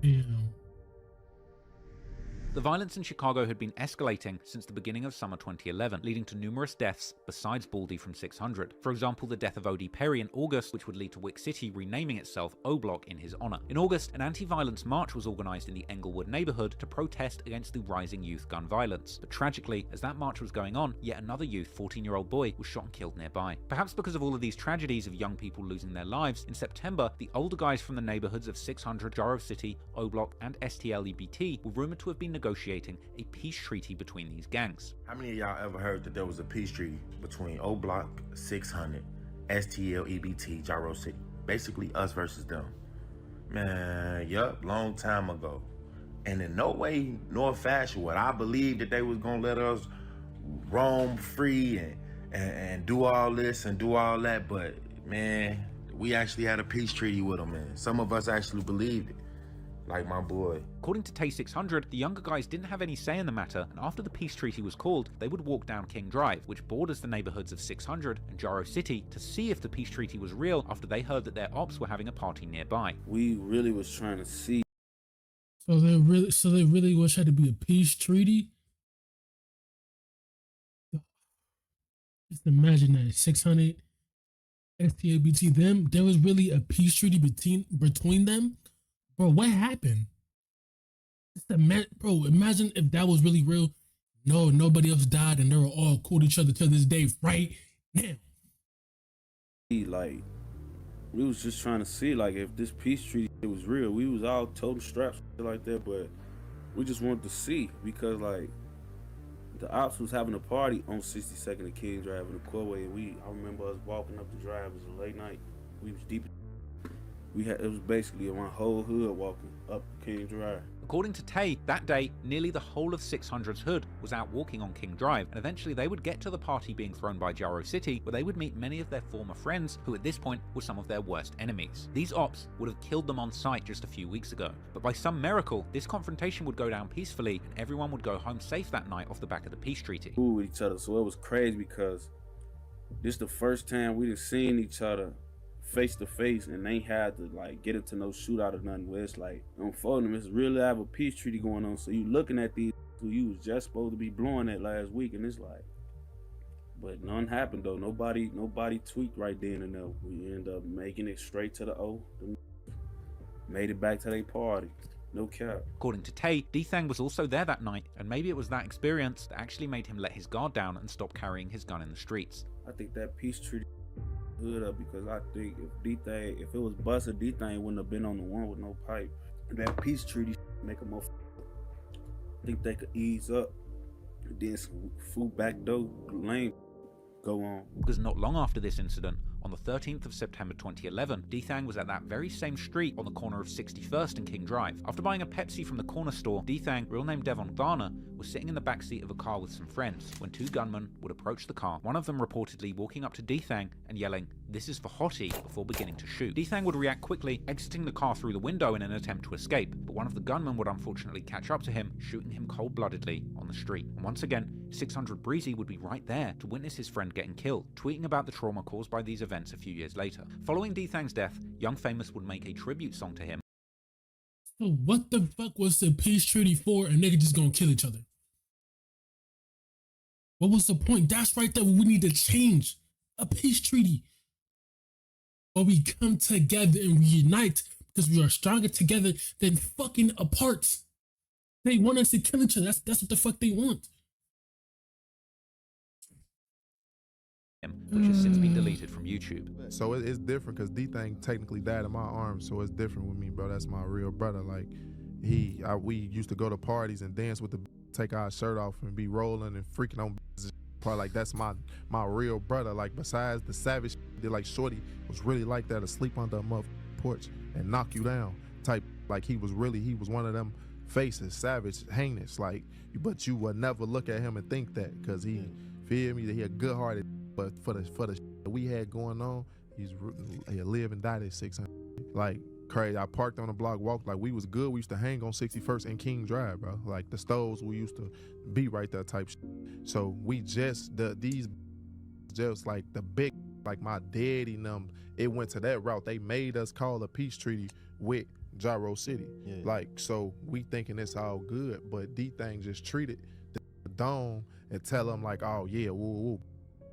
Damn. The violence in Chicago had been escalating since the beginning of summer 2011, leading to numerous deaths besides Baldy from 600. For example, the death of O.D. Perry in August, which would lead to Wick City renaming itself O-Block in his honor. In August, an anti-violence march was organized in the Englewood neighborhood to protest against the rising youth gun violence. But tragically, as that march was going on, yet another youth, 14-year-old boy, was shot and killed nearby. Perhaps because of all of these tragedies of young people losing their lives, in September, the older guys from the neighborhoods of 600, Jarrow City, O-Block, and STLEBT were rumored to have been negotiating a peace treaty between these gangs. How many of y'all ever heard that there was a peace treaty between O-Block, 600, STLEBT, Jarrow City? Basically us versus them. Man, yup, long time ago. And in no way nor fashion would I believe that they was gonna let us roam free and do all this and do all that, but man, we actually had a peace treaty with them, man. Some of us actually believed it, like my boy. According to Tay 600, the younger guys didn't have any say in the matter, and after the peace treaty was called, they would walk down King Drive, which borders the neighborhoods of 600 and Jarrow City, to see if the peace treaty was real after they heard that their ops were having a party nearby. We really was trying to see. So there really was trying to be a peace treaty. Just imagine that 600 STLBT them. There was really a peace treaty between them, bro. What happened? Bro, imagine if that was really real. No, nobody else died, and they were all cool to each other to this day, right now. Like, we was just trying to see, like, if this peace treaty was real. We was all total straps like that, but we just wanted to see because, like, the ops was having a party on 62nd and King Drive in the Quillway, and I remember us walking up the drive. It was a late night. We was deep. It was basically one whole hood walking up King Drive. According to Tay, that day, nearly the whole of 600's hood was out walking on King Drive, and eventually they would get to the party being thrown by Jarrow City, where they would meet many of their former friends, who at this point were some of their worst enemies. These ops would have killed them on sight just a few weeks ago, but by some miracle, this confrontation would go down peacefully, and everyone would go home safe that night off the back of the peace treaty. With each other, so it was crazy because this the first time we done seen each other face to face, and they had to like get into no shootout or nothing where it's like unfolding. It's really have a peace treaty going on, so you looking at these who you was just supposed to be blowing at last week, and it's like, but none happened though. Nobody tweaked right then and there. We end up making it straight to the O. Made it back to their party. No cap. According to Tay, D-Thang was also there that night, and maybe it was that experience that actually made him let his guard down and stop carrying his gun in the streets. I think that peace treaty hood up because I think if it was busted, D-Thang wouldn't have been on the one with no pipe. That peace treaty make a more. I think they could ease up, and then some food back door lane go on. Because not long after this incident, on the 13th of September 2011, D-Thang was at that very same street on the corner of 61st and King Drive. After buying a Pepsi from the corner store, D-Thang, real name Devon Garner, was sitting in the backseat of a car with some friends when two gunmen would approach the car, one of them reportedly walking up to D-Thang and yelling, "This is for Hottie," before beginning to shoot. D-Thang would react quickly, exiting the car through the window in an attempt to escape, but one of the gunmen would unfortunately catch up to him, shooting him cold-bloodedly on the street. And once again, 600 Breezy would be right there to witness his friend getting killed, tweeting about the trauma caused by these events a few years later. Following D-Thang's death, Young Famous would make a tribute song to him. So what the fuck was the peace treaty for? And niggas just gonna kill each other? What was the point? That's right there. We need to change a peace treaty, where we come together and we unite because we are stronger together than fucking apart. They want us to kill each other. That's what the fuck they want. Which has since been deleted from YouTube. So it's different because D-Thang technically died in my arms, so it's different with me, bro. That's my real brother. Like, we used to go to parties and dance with take our shirt off and be rolling and freaking on part. Like, that's my real brother. Like, besides the savage that like Shorty was really like that, to sleep under a motherfucking porch and knock you down type. Like, he was one of them faces, savage, heinous. Like, but you would never look at him and think that, because he, feel me, that he a good hearted. But for the that we had going on, he live and died at 600. Like, crazy. I parked on the block, walked, like, we was good. We used to hang on 61st and King Drive, bro. Like, the stoves, we used to be right there type shit. So we just like the big, like my daddy and them, it went to that route. They made us call a peace treaty with Gyro City. Like, so we thinking it's all good, but D-Thang just treated the Dome and tell him like, oh yeah, woo,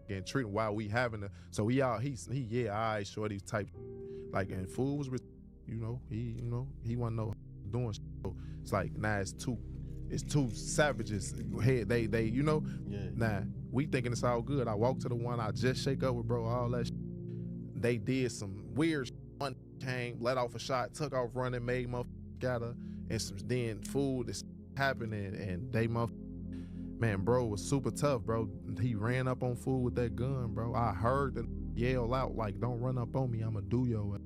and treat him while we having a, so he all right, shorty type, like, and fool was, he wasn't no doing shit. So it's like, nah, it's two savages. They nah, we thinking it's all good. I walked to the one I just shake up with, bro, all that shit. They did some weird shit. One came, let off a shot, took off running, made motherfucker got her, and some then food is happening, and they man, bro was super tough, bro. He ran up on food with that gun, bro. I heard the yell out like, don't run up on me, I'ma do your ass.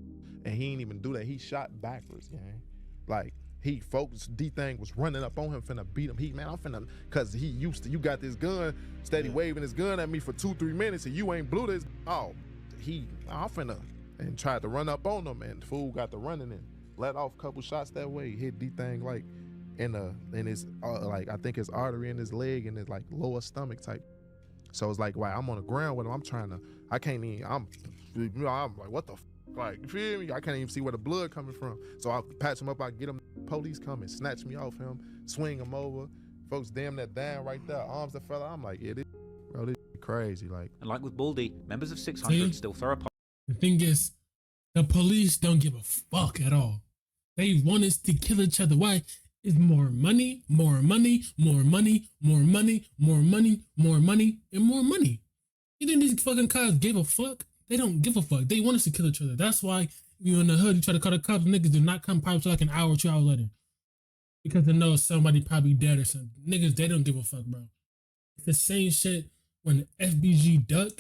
And he ain't even do that. He shot backwards, gang. Like, he focused, D-Thang was running up on him, finna beat him. Cause he used to, you got this gun, steady waving his gun at me for 2-3 minutes and you ain't blew this. I'm finna, and tried to run up on him, and the fool got to running and let off a couple shots that way. Hit D-Thang like in his like, I think his artery in his leg and his like lower stomach type. So it's like, wow, I'm on the ground with him. I'm like, what the like, you feel me? I can't even see where the blood coming from. So I patch him up, I get him, police come and snatch me off him, swing him over. Folks damn that down right there, arms that fell out. I'm like, yeah, this crazy. Like, and like with Baldy, members of 600 still throw a party. The thing is, the police don't give a fuck at all. They want us to kill each other. Why? It's more money, more money, more money, more money, more money, more money, and more money. You think these fucking cops give a fuck? They don't give a fuck. They want us to kill each other. That's why you're in the hood, you try to call the cops, niggas do not come probably till like an hour or 2 hours later. Because they know somebody probably dead or something. Niggas, they don't give a fuck, bro. It's the same shit when FBG Duck,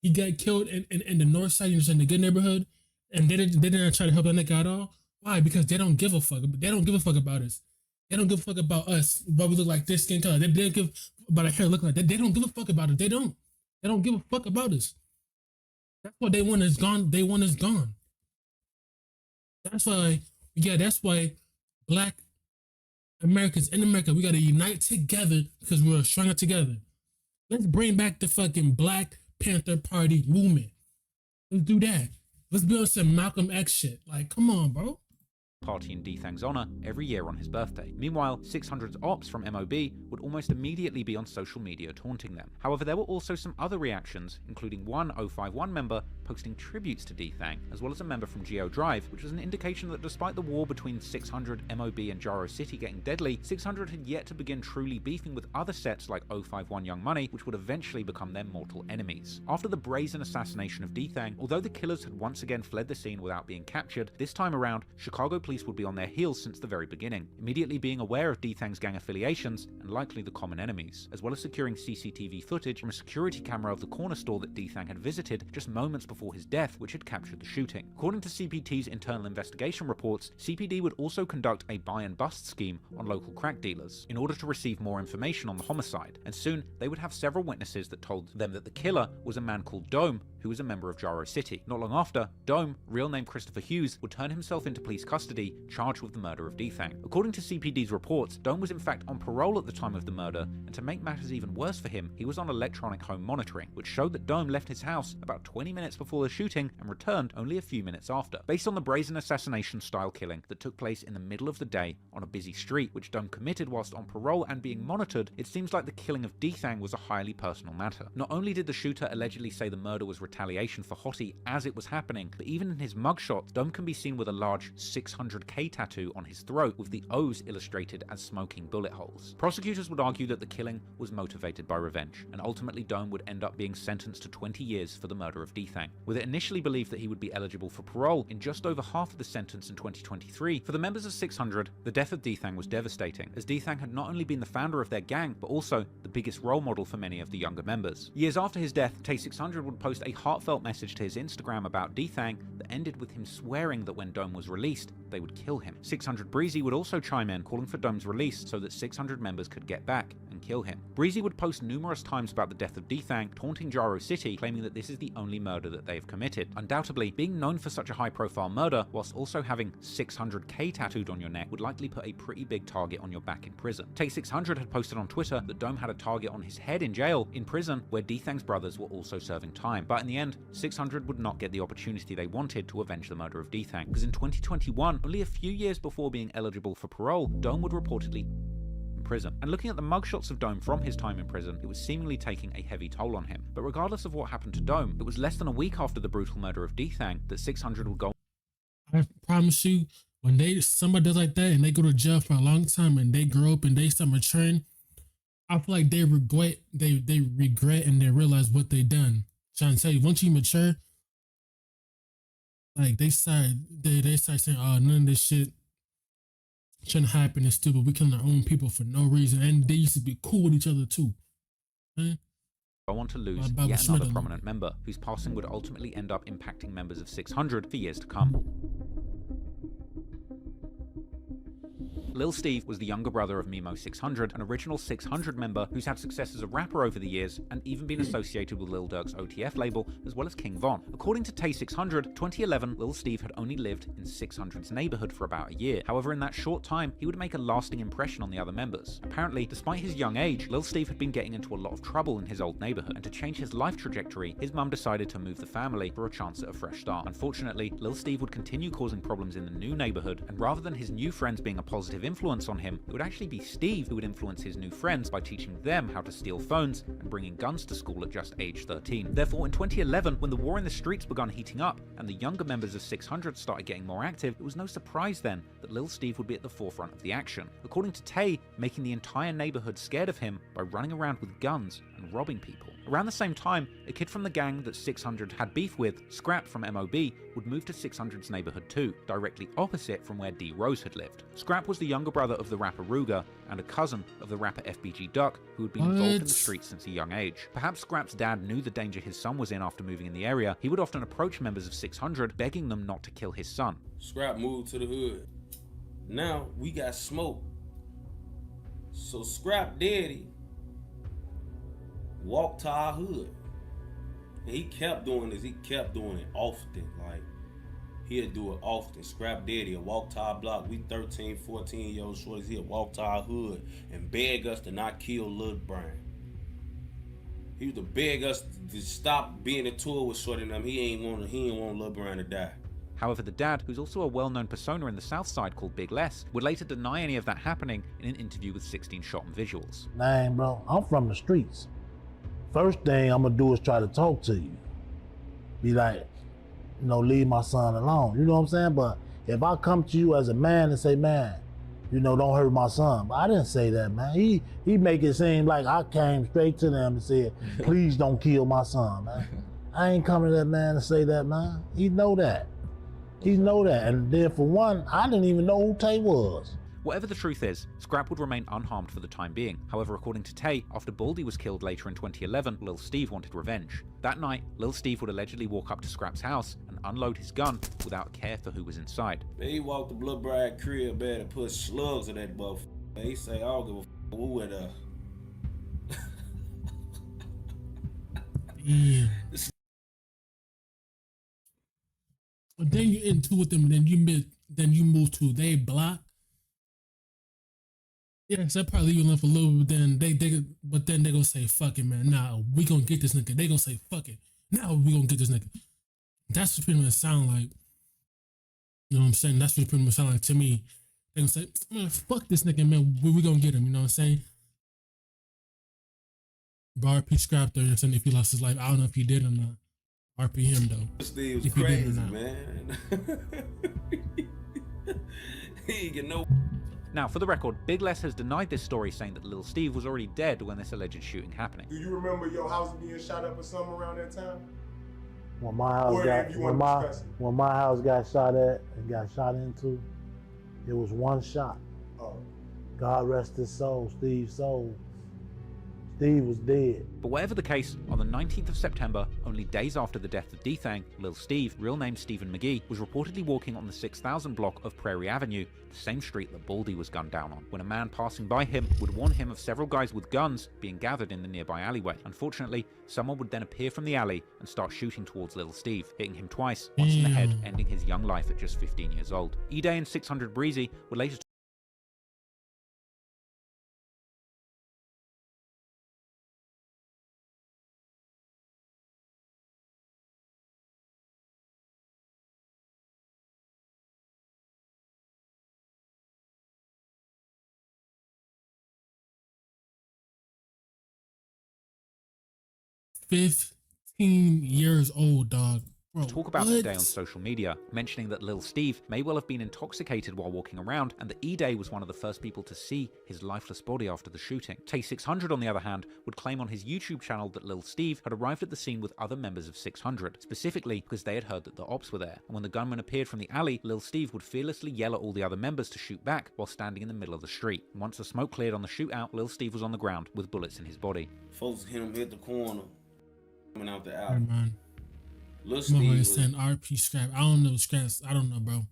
he got killed in the north side, in the good neighborhood, and they didn't try to help that nigga at all. Why? Because they don't give a fuck. They don't give a fuck about us. They don't give a fuck about us, what we look like, this skin color. They don't give about our hair look like that. They don't give a fuck about it. They don't give a fuck about us. That's what they want is gone. They want us gone. That's why Black Americans in America, we gotta unite together because we're stronger together. Let's bring back the fucking Black Panther Party movement. Let's do that. Let's build some Malcolm X shit. Like, come on, bro. Party in D-Thang's honor every year on his birthday. Meanwhile, 600's ops from MOB would almost immediately be on social media taunting them. However, there were also some other reactions, including one 051 member posting tributes to D-Thang, as well as a member from Geo Drive, which was an indication that despite the war between 600, MOB, and Gyro City getting deadly, 600 had yet to begin truly beefing with other sets like 051 Young Money, which would eventually become their mortal enemies. After the brazen assassination of D-Thang, although the killers had once again fled the scene without being captured, this time around, Chicago police would be on their heels since the very beginning, immediately being aware of D-Thang's gang affiliations and likely the common enemies, as well as securing CCTV footage from a security camera of the corner store that D-Thang had visited just moments before his death, which had captured the shooting. According to CPT's internal investigation reports, CPD would also conduct a buy and bust scheme on local crack dealers in order to receive more information on the homicide, and soon they would have several witnesses that told them that the killer was a man called Dome, who was a member of Gyro City. Not long after, Dome, real name Christopher Hughes, would turn himself into police custody, charged with the murder of D-Thang. According to CPD's reports, Dome was in fact on parole at the time of the murder, and to make matters even worse for him, he was on electronic home monitoring, which showed that Dome left his house about 20 minutes before the shooting and returned only a few minutes after. Based on the brazen assassination-style killing that took place in the middle of the day on a busy street, which Dome committed whilst on parole and being monitored, it seems like the killing of D-Thang was a highly personal matter. Not only did the shooter allegedly say the murder was retaliation for Hottie as it was happening, but even in his mugshot, Dome can be seen with a large 600K tattoo on his throat with the O's illustrated as smoking bullet holes. Prosecutors would argue that the killing was motivated by revenge, and ultimately Dome would end up being sentenced to 20 years for the murder of D-Thang. With it initially believed that he would be eligible for parole in just over half of the sentence in 2023, for the members of 600, the death of D-Thang was devastating, as D-Thang had not only been the founder of their gang, but also the biggest role model for many of the younger members. Years after his death, Tay600 would post a heartfelt message to his Instagram about D-Thang that ended with him swearing that when Dome was released, they would kill him. 600 Breezy would also chime in, calling for Dome's release so that 600 members could get back and kill him. Breezy would post numerous times about the death of D-Thang, taunting Gyro City, claiming that this is the only murder that they have committed. Undoubtedly, being known for such a high-profile murder, whilst also having 600k tattooed on your neck, would likely put a pretty big target on your back in prison. Take600 had posted on Twitter that Dome had a target on his head in jail, in prison, where D-Thang's brothers were also serving time. But in the end, 600 would not get the opportunity they wanted to avenge the murder of D-Thang, because in 2021, only a few years before being eligible for parole, Dome would reportedly in prison. And looking at the mugshots of Dome from his time in prison, it was seemingly taking a heavy toll on him. But regardless of what happened to Dome, it was less than a week after the brutal murder of D-Thang that 600 would go. I promise you, when somebody does like that and they go to jail for a long time and they grow up and they start maturing, I feel like they regret and they realize what they done. Trying to tell you, once you mature, like they start saying, oh, none of this shit shouldn't happen, it's stupid. We killing our own people for no reason. And they used to be cool with each other too. Go on to lose yet another prominent member, whose passing would ultimately end up impacting members of 600 for years to come. Lil Steve was the younger brother of Mimo 600, an original 600 member who's had success as a rapper over the years and even been associated with Lil Durk's OTF label, as well as King Von. According to Tay600, 2011, Lil Steve had only lived in 600's neighborhood for about a year. However, in that short time, he would make a lasting impression on the other members. Apparently, despite his young age, Lil Steve had been getting into a lot of trouble in his old neighborhood, and to change his life trajectory, his mum decided to move the family for a chance at a fresh start. Unfortunately, Lil Steve would continue causing problems in the new neighborhood, and rather than his new friends being a positive influence on him, it would actually be Steve who would influence his new friends by teaching them how to steal phones and bringing guns to school at just age 13. Therefore, in 2011, when the war in the streets began heating up and the younger members of 600 started getting more active, it was no surprise then that Lil Steve would be at the forefront of the action. According to Tay, making the entire neighborhood scared of him by running around with guns and robbing people. Around the same time, a kid from the gang that 600 had beef with, Scrap from MOB, would move to 600's neighborhood too, directly opposite from where D Rose had lived. Scrap was the younger brother of the rapper Ruger and a cousin of the rapper FBG Duck, who had been involved in the streets since a young age. Perhaps Scrap's dad knew the danger his son was in after moving in the area. He would often approach members of 600, begging them not to kill his son. Scrap moved to the hood. Now we got smoke. So Scrap daddy walked to our hood. And he kept doing this. He kept doing it often. Like, he'd do it often. Scrap daddy would walk to our block. We 13, 14-year-old shorties. He'd walk to our hood and beg us to not kill Lil Brian. He used to beg us to stop being a tour with Shorty and them. He ain't want Lil Brian to die. However, the dad, who's also a well-known persona in the South Side called Big Les, would later deny any of that happening in an interview with 16 Shot and Visuals. Man, bro, I'm from the streets. First thing I'm gonna do is try to talk to you. Be like, you know, leave my son alone. You know what I'm saying? But if I come to you as a man and say, man, you know, don't hurt my son. But I didn't say that, man. He make it seem like I came straight to them and said, please don't kill my son, man. I ain't coming to that man to say that, man. He know that. He know that. And then for one, I didn't even know who Tay was. Whatever the truth is, Scrap would remain unharmed for the time being. However, according to Tay, after Baldy was killed later in 2011, Lil Steve wanted revenge. That night, Lil Steve would allegedly walk up to Scrap's house and unload his gun without care for who was inside. Man, he walked the Blood Bride crib, man, and put slugs in that motherfucker. He say, I don't give a who at Yeah. But then you into with them, then you move to they block. Yes, they'll probably leave you alone for a little bit, but then they gonna say, fuck it, man. Nah, we gonna get this nigga. They gonna say, fuck it. Now we gonna get this nigga. That's what pretty much sound like. You know what I'm saying? That's what pretty much sound like to me. They gonna say, man, fuck this nigga, man. We gonna get him, you know what I'm saying? But RP Scrap though, you know what I'm saying? If he lost his life, I don't know if he did or not. RP him though. Steve was crazy, man. He ain't get no. Now, for the record, Big Les has denied this story, saying that Lil Steve was already dead when this alleged shooting happening. Do you remember your house being shot up or something around that time? When my house got shot at and got shot into, it was one shot. Oh. God rest his soul, Steve's soul. Steve was dead. But whatever the case, on the 19th of September, only days after the death of D-Thang, Lil Steve, real name Stephen McGee, was reportedly walking on the 6000 block of Prairie Avenue, the same street that Baldy was gunned down on, when a man passing by him would warn him of several guys with guns being gathered in the nearby alleyway. Unfortunately, someone would then appear from the alley and start shooting towards Lil Steve, hitting him twice, once in the head, ending his young life at just 15 years old. E-Day and 600 Breezy would later 15 years old, dog. Bro, talk about E-Day on social media, mentioning that Lil Steve may well have been intoxicated while walking around, and that E-Day was one of the first people to see his lifeless body after the shooting. Tay600, on the other hand, would claim on his YouTube channel that Lil Steve had arrived at the scene with other members of 600, specifically because they had heard that the ops were there, and when the gunman appeared from the alley, Lil Steve would fearlessly yell at all the other members to shoot back while standing in the middle of the street. And once the smoke cleared on the shootout, Lil Steve was on the ground with bullets in his body. Folks hit the corner, coming out the alley. Man. Lil Steve was saying RP Scrap. I don't know Scraps. I don't know, bro.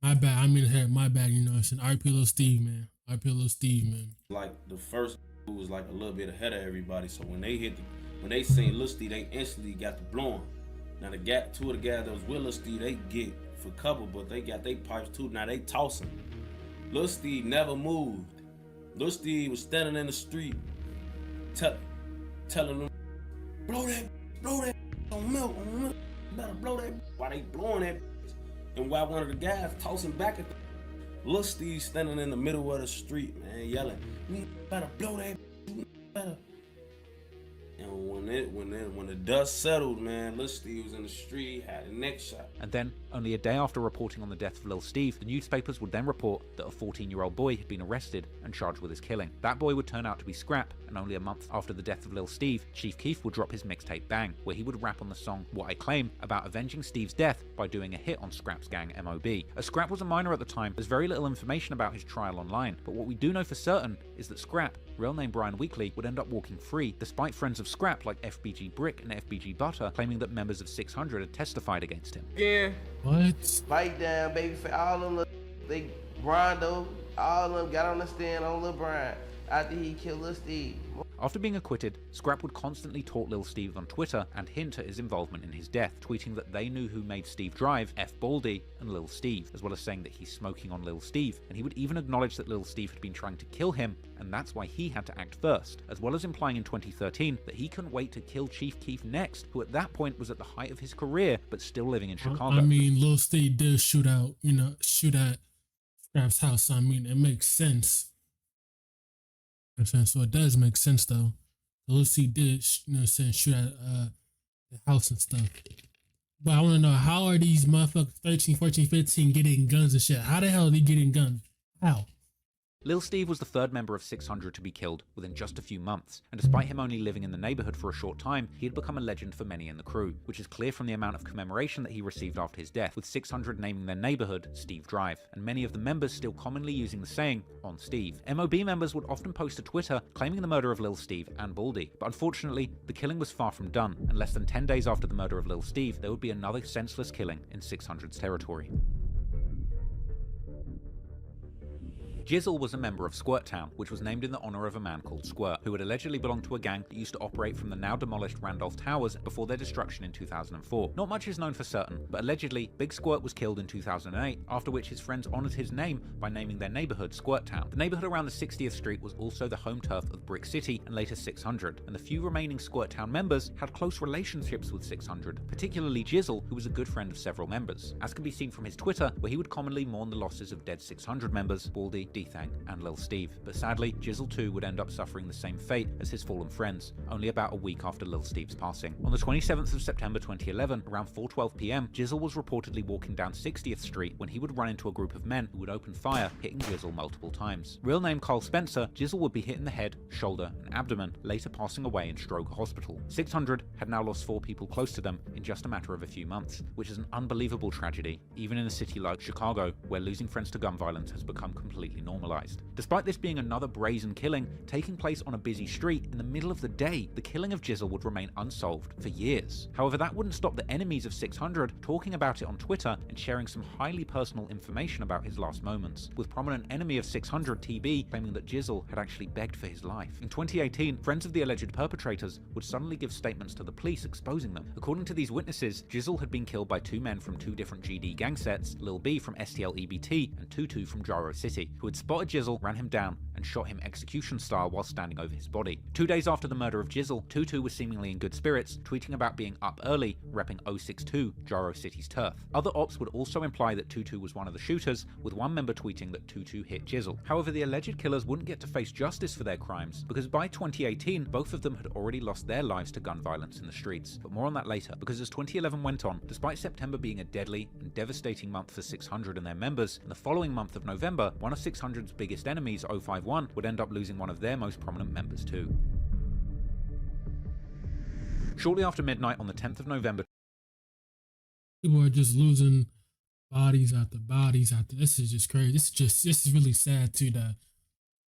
My bad. I'm in here. My bad. You know, it's an RP Lil Steve, man. RP Lil Steve, man. like the first who was like a little bit ahead of everybody. So when they seen Lil Steve, they instantly got the blowing. Now two of the guys that was with Lil Steve, they get for cover, but they got their pipes too. Now they tossing. Lil Steve never moved. Lil Steve was standing in the street, telling them, blow that on milk, you better blow that. While they blowing that, and while one of the guys tossing back at them, Lil Steve standing in the middle of the street, man, yelling, "You better blow that, you better." And when the dust settled, man, Lil Steve was in the street, had a neck shot. And then, only a day after reporting on the death of Lil Steve, the newspapers would then report that a 14-year-old boy had been arrested and charged with his killing. That boy would turn out to be Scrap, and only a month after the death of Lil Steve, Chief Keef would drop his mixtape Bang, where he would rap on the song What I Claim about avenging Steve's death by doing a hit on Scrap's gang MOB. As Scrap was a minor at the time, there's very little information about his trial online, but what we do know for certain is that Scrap, real name Brian Weekly, would end up walking free, despite friends of Scrap like FBG Brick and FBG Butter claiming that members of 600 had testified against him. Yeah. What? Fight down, baby, for all them they Rondo, all of them got on the stand on Lil Brian after he killed Lil Steve. After being acquitted, Scrap would constantly taunt Lil Steve on Twitter and hint at his involvement in his death, tweeting that they knew who made Steve drive, F Baldy, and Lil Steve, as well as saying that he's smoking on Lil Steve, and he would even acknowledge that Lil Steve had been trying to kill him, and that's why he had to act first, as well as implying in 2013 that he couldn't wait to kill Chief Keef next, who at that point was at the height of his career, but still living in Chicago. I mean, Lil Steve did shoot at Scrap's house, so I mean, it makes sense. So it does make sense though. Lil Steve did, shoot at the house and stuff. But I want to know, how are these motherfuckers 13, 14, 15 getting guns and shit? How the hell are they getting guns? How? Lil Steve was the third member of 600 to be killed within just a few months, and despite him only living in the neighborhood for a short time, he had become a legend for many in the crew, which is clear from the amount of commemoration that he received after his death, with 600 naming their neighborhood Steve Drive, and many of the members still commonly using the saying, on Steve. MOB members would often post to Twitter claiming the murder of Lil Steve and Baldy, but unfortunately, the killing was far from done, and less than 10 days after the murder of Lil Steve, there would be another senseless killing in 600's territory. Jizzle was a member of Squirt Town, which was named in the honor of a man called Squirt, who had allegedly belonged to a gang that used to operate from the now demolished Randolph Towers before their destruction in 2004. Not much is known for certain, but allegedly, Big Squirt was killed in 2008, after which his friends honored his name by naming their neighborhood Squirt Town. The neighborhood around the 60th Street was also the home turf of Brick City and later 600, and the few remaining Squirt Town members had close relationships with 600, particularly Jizzle, who was a good friend of several members, as can be seen from his Twitter, where he would commonly mourn the losses of dead 600 members, Baldy, D-Thang, and Lil Steve. But sadly, Jizzle too would end up suffering the same fate as his fallen friends, only about a week after Lil Steve's passing. On the 27th of September 2011, around 4:12 PM, Jizzle was reportedly walking down 60th Street when he would run into a group of men who would open fire, hitting Jizzle multiple times. Real name Carl Spencer, Jizzle would be hit in the head, shoulder, and abdomen, later passing away in Stroger Hospital. 600 had now lost 4 people close to them in just a matter of a few months, which is an unbelievable tragedy, even in a city like Chicago, where losing friends to gun violence has become completely normalized. Despite this being another brazen killing taking place on a busy street in the middle of the day, the killing of Jizzle would remain unsolved for years. However, that wouldn't stop the enemies of 600 talking about it on Twitter and sharing some highly personal information about his last moments, with prominent enemy of 600 TB claiming that Jizzle had actually begged for his life. In 2018, friends of the alleged perpetrators would suddenly give statements to the police exposing them. According to these witnesses, Jizzle had been killed by two men from two different GD gang sets, Lil B from STL EBT and Tutu from Gyro City, who had spotted Jizzle, ran him down, and shot him execution style while standing over his body. 2 days after the murder of Jizzle, Tutu was seemingly in good spirits, tweeting about being up early, repping 062, Gyro City's turf. Other ops would also imply that Tutu was one of the shooters, with one member tweeting that Tutu hit Jizzle. However, the alleged killers wouldn't get to face justice for their crimes, because by 2018, both of them had already lost their lives to gun violence in the streets. But more on that later, because as 2011 went on, despite September being a deadly and devastating month for 600 and their members, in the following month of November, one of 600's biggest enemies, 051, would end up losing one of their most prominent members too. Shortly after midnight on the 10th of November, people are just losing bodies after bodies after. This is just crazy. This is really sad too. That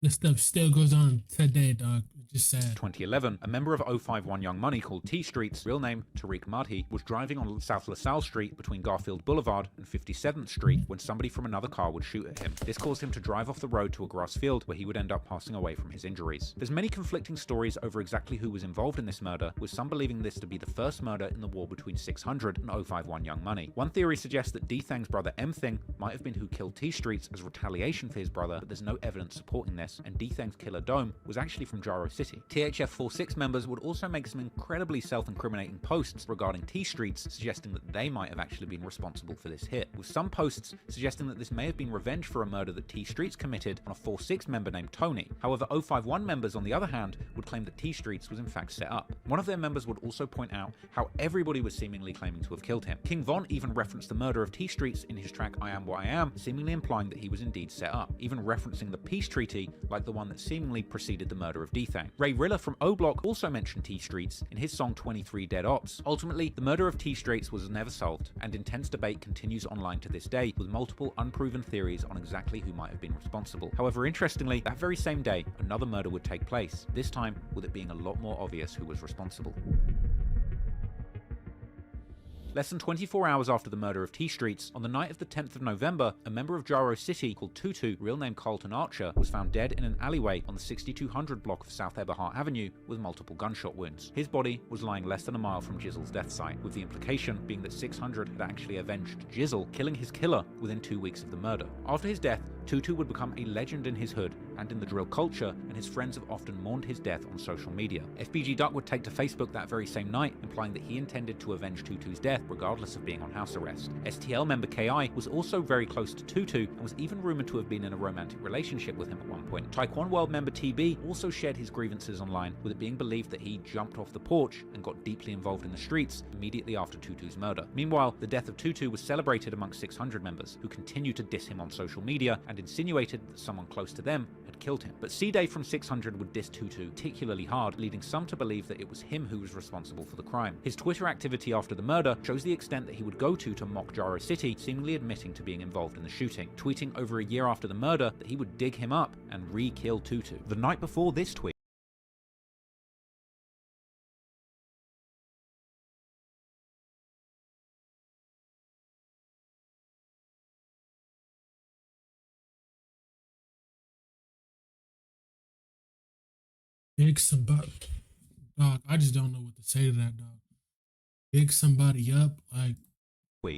this stuff still goes on today, dog. Just sad. 2011, a member of 051 Young Money called T Streets, real name Tariq Madhi, was driving on South LaSalle Street between Garfield Boulevard and 57th Street when somebody from another car would shoot at him. This caused him to drive off the road to a grass field where he would end up passing away from his injuries. There's many conflicting stories over exactly who was involved in this murder, with some believing this to be the first murder in the war between 600 and 051 Young Money. One theory suggests that D-Thang's brother M-Thing might have been who killed T Streets as retaliation for his brother, but there's no evidence supporting this, and D-Thang's killer Dome was actually from Gyro City. THF-46 members would also make some incredibly self-incriminating posts regarding T Streets, suggesting that they might have actually been responsible for this hit, with some posts suggesting that this may have been revenge for a murder that T Streets committed on a 46 member named Tony. However, 051 members, on the other hand, would claim that T Streets was in fact set up. One of their members would also point out how everybody was seemingly claiming to have killed him. King Von even referenced the murder of T Streets in his track I Am What I Am, seemingly implying that he was indeed set up, even referencing the peace treaty like the one that seemingly preceded the murder of D-Thang. Ray Rilla from O-Block also mentioned T Streets in his song 23 Dead Ops. Ultimately, the murder of T Streets was never solved, and intense debate continues online to this day, with multiple unproven theories on exactly who might have been responsible. However, interestingly, that very same day, another murder would take place, this time with it being a lot more obvious who was responsible. Less than 24 hours after the murder of T Streets, on the night of the 10th of November, a member of Gyro City called Tutu, real name Carlton Archer, was found dead in an alleyway on the 6200 block of South Eberhart Avenue with multiple gunshot wounds. His body was lying less than a mile from Jizzle's death site, with the implication being that 600 had actually avenged Jizzle, killing his killer within 2 weeks of the murder. After his death, Tutu would become a legend in his hood and in the drill culture, and his friends have often mourned his death on social media. FBG Duck would take to Facebook that very same night, implying that he intended to avenge Tutu's death regardless of being on house arrest. STL member KI was also very close to Tutu and was even rumored to have been in a romantic relationship with him at one point. Taekwon World member TB also shared his grievances online, with it being believed that he jumped off the porch and got deeply involved in the streets immediately after Tutu's murder. Meanwhile, the death of Tutu was celebrated amongst 600 members, who continued to diss him on social media and insinuated that someone close to them had killed him. But C-Day from 600 would diss Tutu particularly hard, leading some to believe that it was him who was responsible for the crime. His Twitter activity after the murder shows the extent that he would go to mock Gyro City, seemingly admitting to being involved in the shooting, tweeting over a year after the murder that he would dig him up and re-kill Tutu. The night before this tweet, Big somebody, dog. I just don't know what to say to that, dog. Big somebody up, like.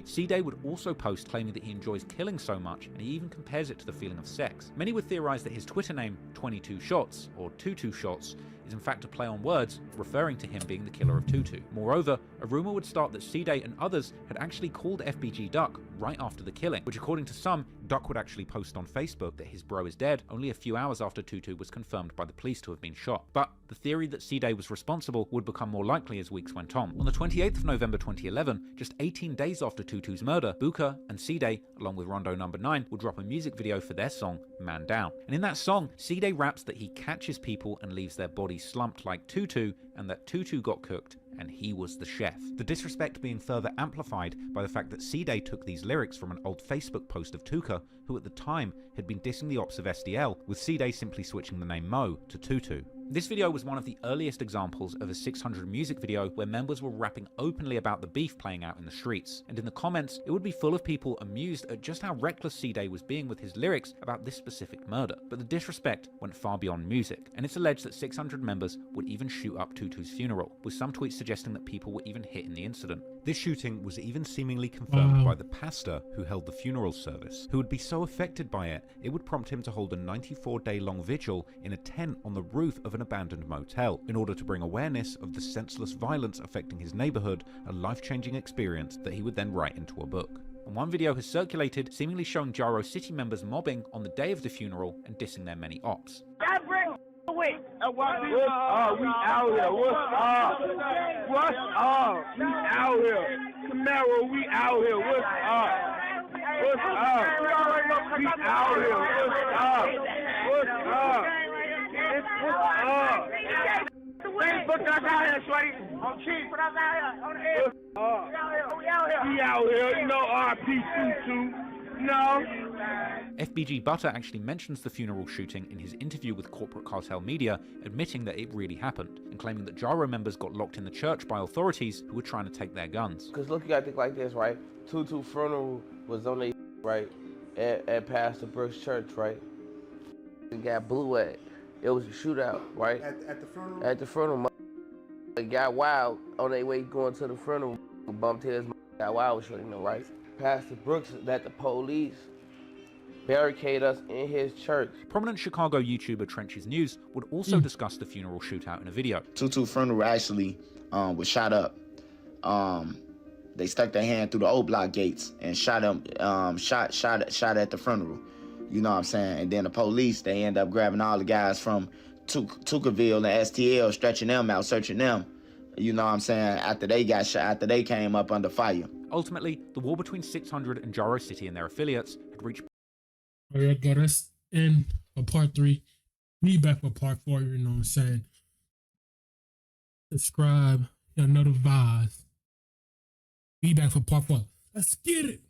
C-Day would also post claiming that he enjoys killing so much, and he even compares it to the feeling of sex. Many would theorize that his Twitter name, 22 Shots, or Tutu Shots, is in fact a play on words, referring to him being the killer of Tutu. Moreover, a rumor would start that C-Day and others had actually called FBG Duck right after the killing, which according to some, Duck would actually post on Facebook that his bro is dead only a few hours after Tutu was confirmed by the police to have been shot. But the theory that C-Day was responsible would become more likely as weeks went on. On the 28th of November 2011, just 18 days after Tutu's murder, Buka and C-Day, along with Rondo No. 9, would drop a music video for their song, Man Down. And in that song, C-Day raps that he catches people and leaves their bodies slumped like Tutu, and that Tutu got cooked and he was the chef. The disrespect being further amplified by the fact that C-Day took these lyrics from an old Facebook post of Tuka, who at the time had been dissing the ops of SDL, with C-Day simply switching the name Mo to Tutu. This video was one of the earliest examples of a 600 music video where members were rapping openly about the beef playing out in the streets, and in the comments it would be full of people amused at just how reckless C-Day was being with his lyrics about this specific murder. But the disrespect went far beyond music, and it's alleged that 600 members would even shoot up Tutu's funeral, with some tweets suggesting that people were even hit in the incident. This shooting was even seemingly confirmed by the pastor who held the funeral service, who would be so affected by it, it would prompt him to hold a 94-day-long vigil in a tent on the roof of an abandoned motel, in order to bring awareness of the senseless violence affecting his neighborhood, a life-changing experience that he would then write into a book. And one video has circulated seemingly showing Jaro City members mobbing on the day of the funeral and dissing their many ops. What's up? We out here. What's up? What's up? We out here. Camaro, we out here. What's up? What's up? We out here. What's up? What's up? What's up? Facebook us out here, shorty. I'm cheap. Put us out here. On the air. We out here. We out here. You know, RP Tutu. No. FBG Butter actually mentions the funeral shooting in his interview with Corporate Cartel Media, admitting that it really happened, and claiming that Jaro members got locked in the church by authorities who were trying to take their guns. Because look, you gotta think like this, right? Tutu funeral was on the right, at Pastor Brooks Church, right? It got blew at. It was a shootout, right? At the funeral? At the funeral. It got wild on their way going to the funeral. Bumped his, got wild, you know, right? Pastor Brooks let the police barricade us in his church. Prominent Chicago YouTuber Trenches News would also discuss the funeral shootout in a video. Tutu funeral actually was shot up. They stuck their hand through the old block gates and shot him, shot at the funeral. You know what I'm saying? And then the police, they end up grabbing all the guys from Tukaville and STL, stretching them out, searching them. You know what I'm saying? After they got shot, after they came up under fire. Ultimately, the war between 600 and Jaro City and their affiliates had reached. Alright, go. That's end of part 3. Be back for part 4. You know what I'm saying? Subscribe. You'll know the vibes. Be back for part 4. Let's get it.